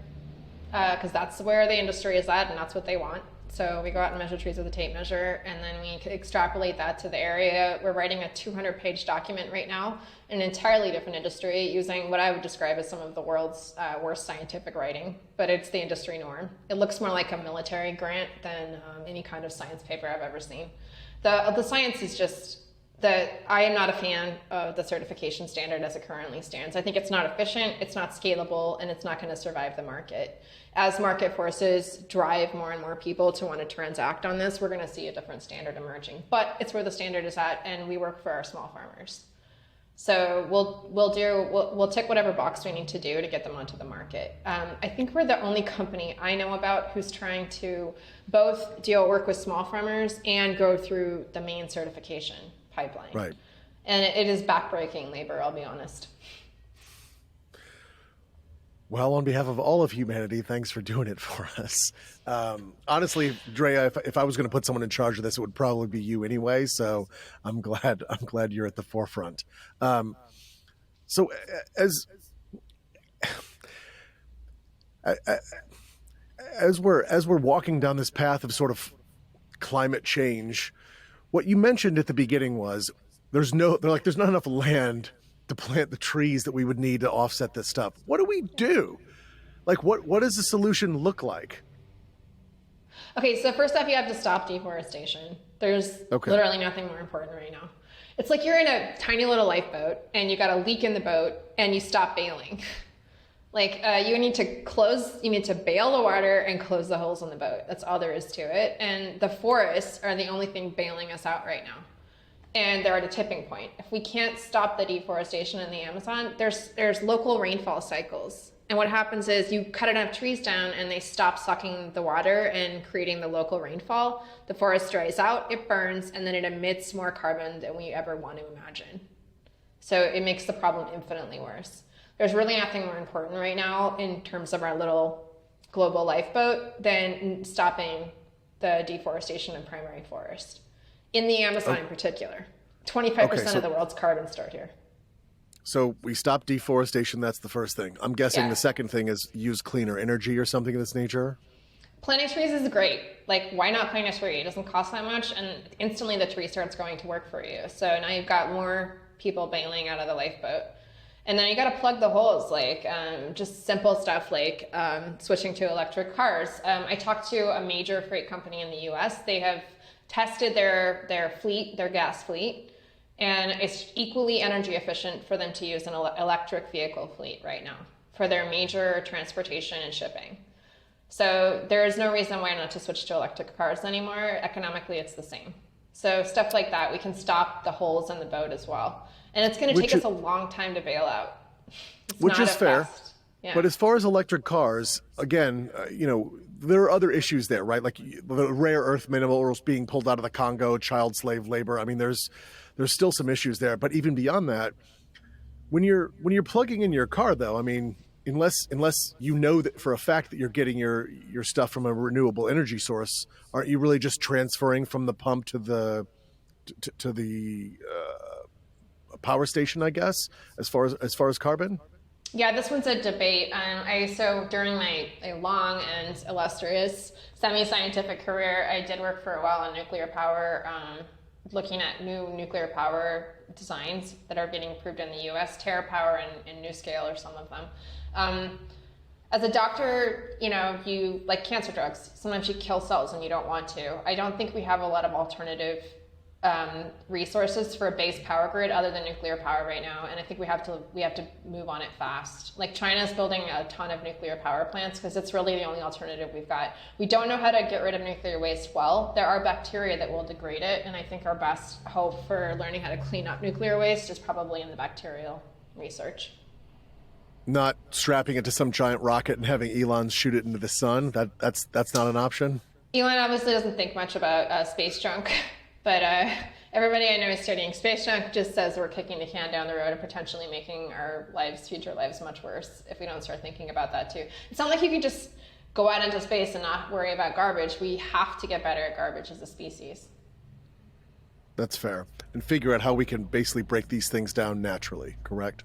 Speaker 2: because that's where the industry is at and that's what they want. So we go out and measure trees with a tape measure, and then we extrapolate that to the area. We're writing a 200-page document right now, an entirely different industry, using what I would describe as some of the world's worst scientific writing, but it's the industry norm. It looks more like a military grant than any kind of science paper I've ever seen. The science is just that I am not a fan of the certification standard as it currently stands. I think it's not efficient, it's not scalable, and it's not going to survive the market. As market forces drive more and more people to want to transact on this, we're going to see a different standard emerging. But it's where the standard is at, and we work for our small farmers. So we'll tick whatever box we need to do to get them onto the market. I think we're the only company I know about who's trying to both work with small farmers and go through the main certification pipeline.
Speaker 1: Right.
Speaker 2: And it is backbreaking labor, I'll be honest.
Speaker 1: Well, on behalf of all of humanity, thanks for doing it for us. Honestly, Drea, if I was going to put someone in charge of this, it would probably be you anyway. So I'm glad you're at the forefront. So as we're walking down this path of sort of climate change, what you mentioned at the beginning was there's not enough land to plant the trees that we would need to offset this stuff. What do we do? Like, what does the solution look like?
Speaker 2: Okay, so first off, you have to stop deforestation. There's literally nothing more important right now. It's like you're in a tiny little lifeboat and you got a leak in the boat and you stop bailing. Like you need to bail the water and close the holes in the boat. That's all there is to it. And the forests are the only thing bailing us out right now. And they're at a tipping point. If we can't stop the deforestation in the Amazon, there's local rainfall cycles. And what happens is you cut enough trees down and they stop sucking the water and creating the local rainfall. The forest dries out, it burns, and then it emits more carbon than we ever want to imagine. So it makes the problem infinitely worse. There's really nothing more important right now in terms of our little global lifeboat than stopping the deforestation of primary forest. In the Amazon in particular. 25% of the world's carbon stored here.
Speaker 1: So we stop deforestation, that's the first thing. I'm guessing the second thing is use cleaner energy or something of this nature?
Speaker 2: Planting trees is great. Like, why not plant a tree? It doesn't cost that much, and instantly the tree starts going to work for you. So now you've got more people bailing out of the lifeboat. And then you got to plug the holes, like just simple stuff like switching to electric cars. I talked to a major freight company in the US. They have tested their fleet, their gas fleet, and it's equally energy efficient for them to use an electric vehicle fleet right now for their major transportation and shipping. So there is no reason why not to switch to electric cars anymore. Economically, it's the same. So stuff like that, we can stop the holes in the boat as well. And it's going to take us a long time to bail out.
Speaker 1: Which is fair. Yeah. But as far as electric cars, again, there are other issues there, right? Like the rare earth minerals being pulled out of the Congo, child slave labor. I mean, there's still some issues there. But even beyond that, when you're plugging in your car, though, I mean, unless you know that for a fact that you're getting your stuff from a renewable energy source, aren't you really just transferring from the pump to the power station, I guess, as far as carbon?
Speaker 2: Yeah, this one's a debate. So during my long and illustrious semi-scientific career, I did work for a while on nuclear power, looking at new nuclear power designs that are getting approved in the U.S. TerraPower and NuScale are some of them. As a doctor, you like cancer drugs. Sometimes you kill cells and you don't want to. I don't think we have a lot of alternative resources for a base power grid other than nuclear power right now, and I think we have to move on it fast. Like China's building a ton of nuclear power plants because it's really the only alternative we've got. We don't know how to get rid of nuclear waste well. There are bacteria that will degrade it, and I think our best hope for learning how to clean up nuclear waste is probably in the bacterial research.
Speaker 1: Not strapping it to some giant rocket and having Elon shoot it into the sun. That's not an option.
Speaker 2: Elon obviously doesn't think much about space junk. But everybody I know is studying space junk just says we're kicking the can down the road and potentially making our future lives much worse if we don't start thinking about that too. It's not like you can just go out into space and not worry about garbage. We have to get better at garbage as a species.
Speaker 1: That's fair. And figure out how we can basically break these things down naturally, correct?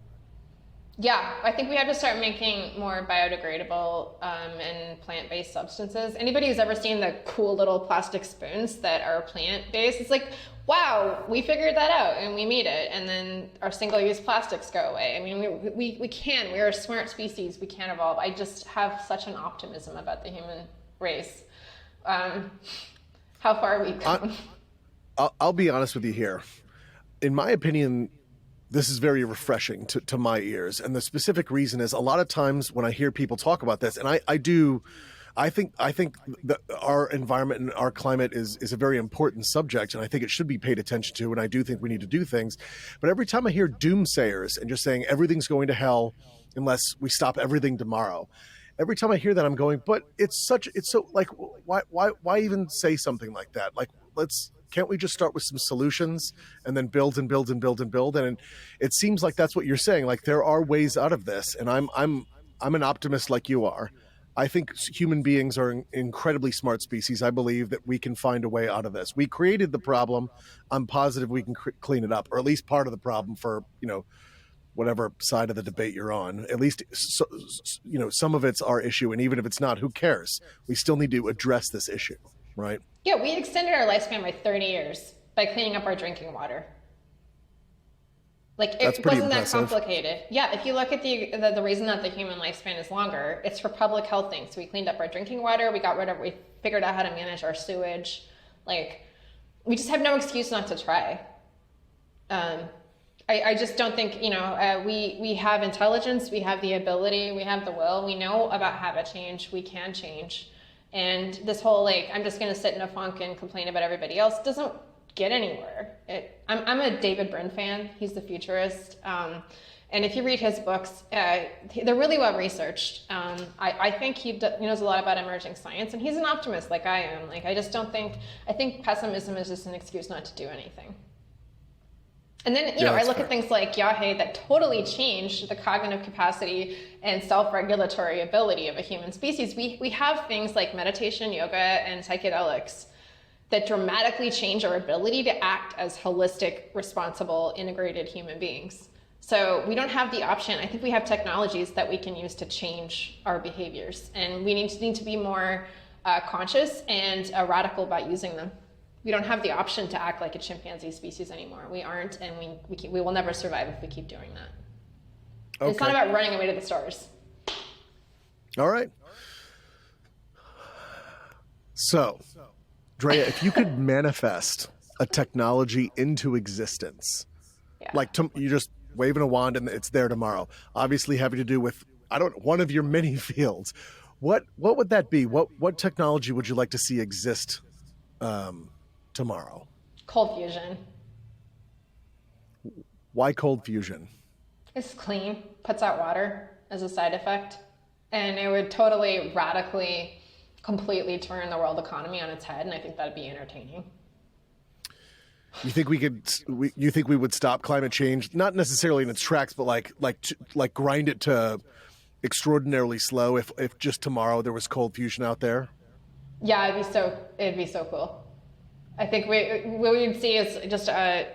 Speaker 2: Yeah, I think we have to start making more biodegradable and plant-based substances. Anybody who's ever seen the cool little plastic spoons that are plant-based, it's like, wow, we figured that out and we made it. And then our single-use plastics go away. I mean, we can. We're a smart species. We can evolve. I just have such an optimism about the human race. How far we've come.
Speaker 1: I'll be honest with you here. in my opinion, this is very refreshing to my ears. And the specific reason is a lot of times when I hear people talk about this, and I think that our environment and our climate is a very important subject, and I think it should be paid attention to. And I do think we need to do things. But every time I hear doomsayers and just saying everything's going to hell unless we stop everything tomorrow, every time I hear that, I'm going, but it's so like, why even say something like that? Like, can't we just start with some solutions and then build and build and build and build? And it seems like that's what you're saying. Like there are ways out of this, and I'm an optimist like you are. I think human beings are an incredibly smart species. I believe that we can find a way out of this. We created the problem. I'm positive we can clean it up, or at least part of the problem for, whatever side of the debate you're on. At least, some of it's our issue. And even if it's not, who cares? We still need to address this issue, right?
Speaker 2: Yeah, we extended our lifespan by 30 years by cleaning up our drinking water. Like
Speaker 1: That's
Speaker 2: it
Speaker 1: pretty
Speaker 2: wasn't that
Speaker 1: impressive.
Speaker 2: complicated. Yeah, if you look at the reason that the human lifespan is longer, it's for public health things. So we cleaned up our drinking water. We figured out how to manage our sewage. Like we just have no excuse not to try. I just don't think we have intelligence, we have the ability, we have the will. We know about habit change. We can change. And this whole I'm just going to sit in a funk and complain about everybody else doesn't get anywhere. I'm a David Brin fan. He's the futurist. And if you read his books, they're really well researched. I think he knows a lot about emerging science, and he's an optimist like I am. I think pessimism is just an excuse not to do anything. And then, I look at things like Yahoo that totally changed the cognitive capacity and self-regulatory ability of a human species. We have things like meditation, yoga, and psychedelics that dramatically change our ability to act as holistic, responsible, integrated human beings. So we don't have the option. I think we have technologies that we can use to change our behaviors. And we need to be more conscious and radical about using them. We don't have the option to act like a chimpanzee species anymore. We aren't, and we will never survive if we keep doing that. Okay. It's not about running away to the stars.
Speaker 1: All right. So, Drea, if you could manifest a technology into existence, you just waving a wand and it's there tomorrow, obviously having to do with, one of your many fields, what would that be? What technology would you like to see exist tomorrow?
Speaker 2: Cold fusion.
Speaker 1: Why cold fusion?
Speaker 2: It's clean, puts out water as a side effect, and it would totally radically, completely turn the world economy on its head, and I think that'd be entertaining.
Speaker 1: You think you think we would stop climate change, not necessarily in its tracks, but like grind it to extraordinarily slow if just tomorrow there was cold fusion out there?
Speaker 2: Yeah, it'd be so cool. I think what we'd see is just I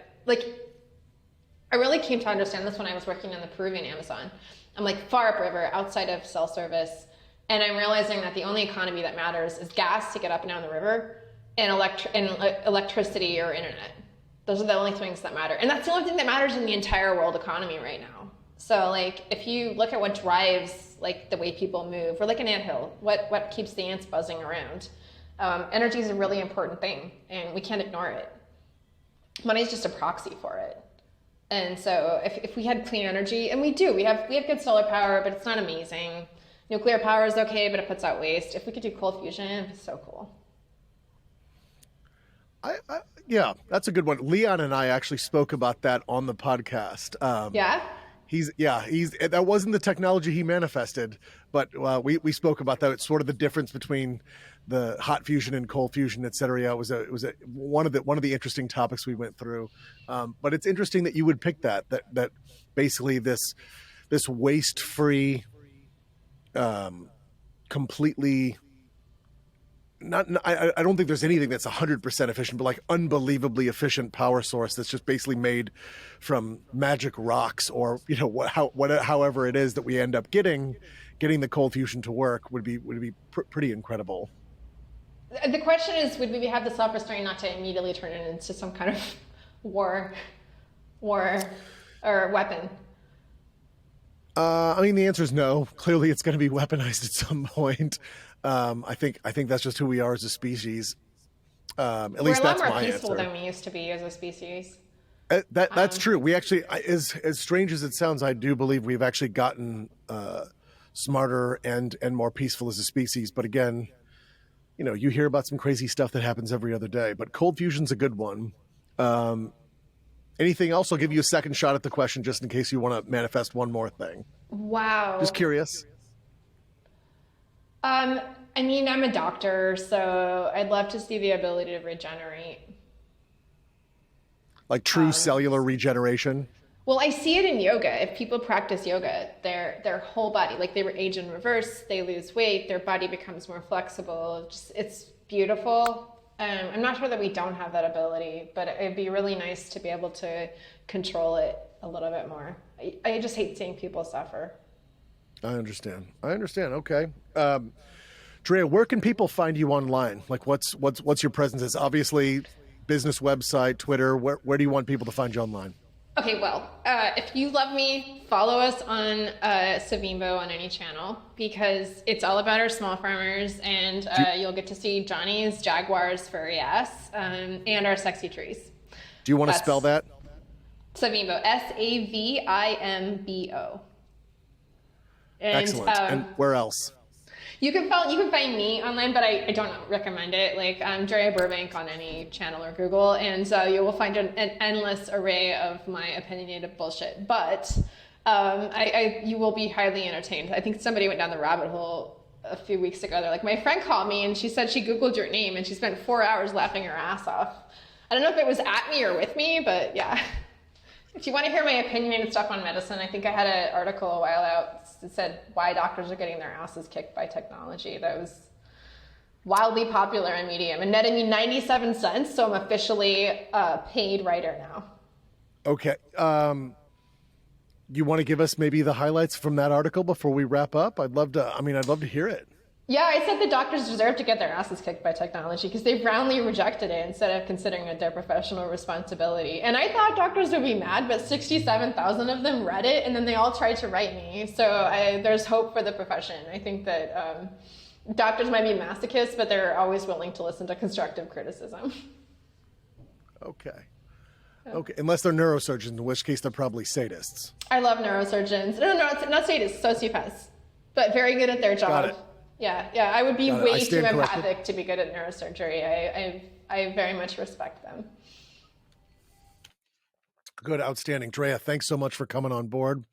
Speaker 2: really came to understand this when I was working on the Peruvian Amazon. I'm far upriver, outside of cell service, and I'm realizing that the only economy that matters is gas to get up and down the river, and electricity or internet. Those are the only things that matter, and that's the only thing that matters in the entire world economy right now. So if you look at what drives the way people move, we're like an anthill. What keeps the ants buzzing around? Energy is a really important thing, and we can't ignore it. Money is just a proxy for it. And so if we had clean energy, and we have good solar power, but it's not amazing. Nuclear power is okay, but it puts out waste. If we could do cold fusion, it'd be so cool.
Speaker 1: Yeah, that's a good one. Leon and I actually spoke about that on the podcast.
Speaker 2: Yeah?
Speaker 1: That wasn't the technology he manifested, but we spoke about that. It's sort of the difference between the hot fusion and cold fusion, et cetera. It was one of the interesting topics we went through. But it's interesting that you would pick that basically this waste-free, completely I don't think there's anything that's 100% efficient, but unbelievably efficient power source that's just basically made from magic rocks, or however it is that we end up getting the cold fusion to work would be pretty incredible.
Speaker 2: The question is, would we have the self-restraint not to immediately turn it into some kind of war or weapon?
Speaker 1: The answer is no. Clearly, it's going to be weaponized at some point. I think that's just who we are as a species. At least that's my answer.
Speaker 2: We're a lot more peaceful than we used to be as a species.
Speaker 1: That's true. We actually, as strange as it sounds, I do believe we've actually gotten smarter and more peaceful as a species. But again, you hear about some crazy stuff that happens every other day. But cold fusion's a good one. Anything else? I'll give you a second shot at the question just in case you want to manifest one more thing. Just
Speaker 2: Wow.
Speaker 1: curious.
Speaker 2: I mean, I'm a doctor, so I'd love to see the ability to regenerate.
Speaker 1: Like true cellular regeneration.
Speaker 2: Well, I see it in yoga. If people practice yoga, their whole body, like they age in reverse, they lose weight, their body becomes more flexible. Just it's beautiful. I'm not sure that we don't have that ability, but it'd be really nice to be able to control it a little bit more. I just hate seeing people suffer.
Speaker 1: I understand. Okay. Drea, where can people find you online? Like, what's your presence? Is obviously business website, Twitter. Where do you want people to find you online?
Speaker 2: Okay, well, if you love me, follow us on Savimbo on any channel because it's all about our small farmers, and you'll get to see Johnny's Jaguar's furry ass and our sexy trees.
Speaker 1: Do you want to
Speaker 2: That's
Speaker 1: spell that?
Speaker 2: Savimbo, Savimbo. And
Speaker 1: Excellent. And where else?
Speaker 2: you can find me online, but I don't recommend it. Like Drea Burbank on any channel or Google, and you will find an endless array of my opinionated bullshit. But you will be highly entertained. I think somebody went down the rabbit hole a few weeks ago. They're like, my friend called me and she said she Googled your name and she spent 4 hours laughing her ass off. I don't know if it was at me or with me, but yeah. If you want to hear my opinionated stuff on medicine, I think I had an article a while out that said why doctors are getting their asses kicked by technology. That was wildly popular on Medium and netted me 97 cents, so I'm officially a paid writer now.
Speaker 1: Okay. You want to give us maybe the highlights from that article before we wrap up? I'd love to hear it.
Speaker 2: Yeah, I said the doctors deserve to get their asses kicked by technology because they've roundly rejected it instead of considering it their professional responsibility. And I thought doctors would be mad, but 67,000 of them read it, and then they all tried to write me. So there's hope for the profession. I think that doctors might be masochists, but they're always willing to listen to constructive criticism.
Speaker 1: Okay. Okay, unless they're neurosurgeons, in which case they're probably sadists.
Speaker 2: I love neurosurgeons. No, not sadists, sociopaths, but very good at their job.
Speaker 1: Got it.
Speaker 2: Yeah. I would be way too empathic
Speaker 1: corrected.
Speaker 2: to be good at neurosurgery. I very much respect them.
Speaker 1: Good, outstanding. Drea, thanks so much for coming on board.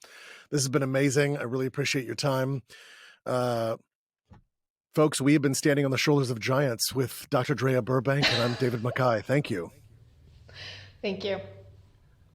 Speaker 1: This has been amazing. I really appreciate your time. Folks, we have been standing on the shoulders of giants with Dr. Drea Burbank, and I'm David Mackay. Thank you.
Speaker 2: Thank you.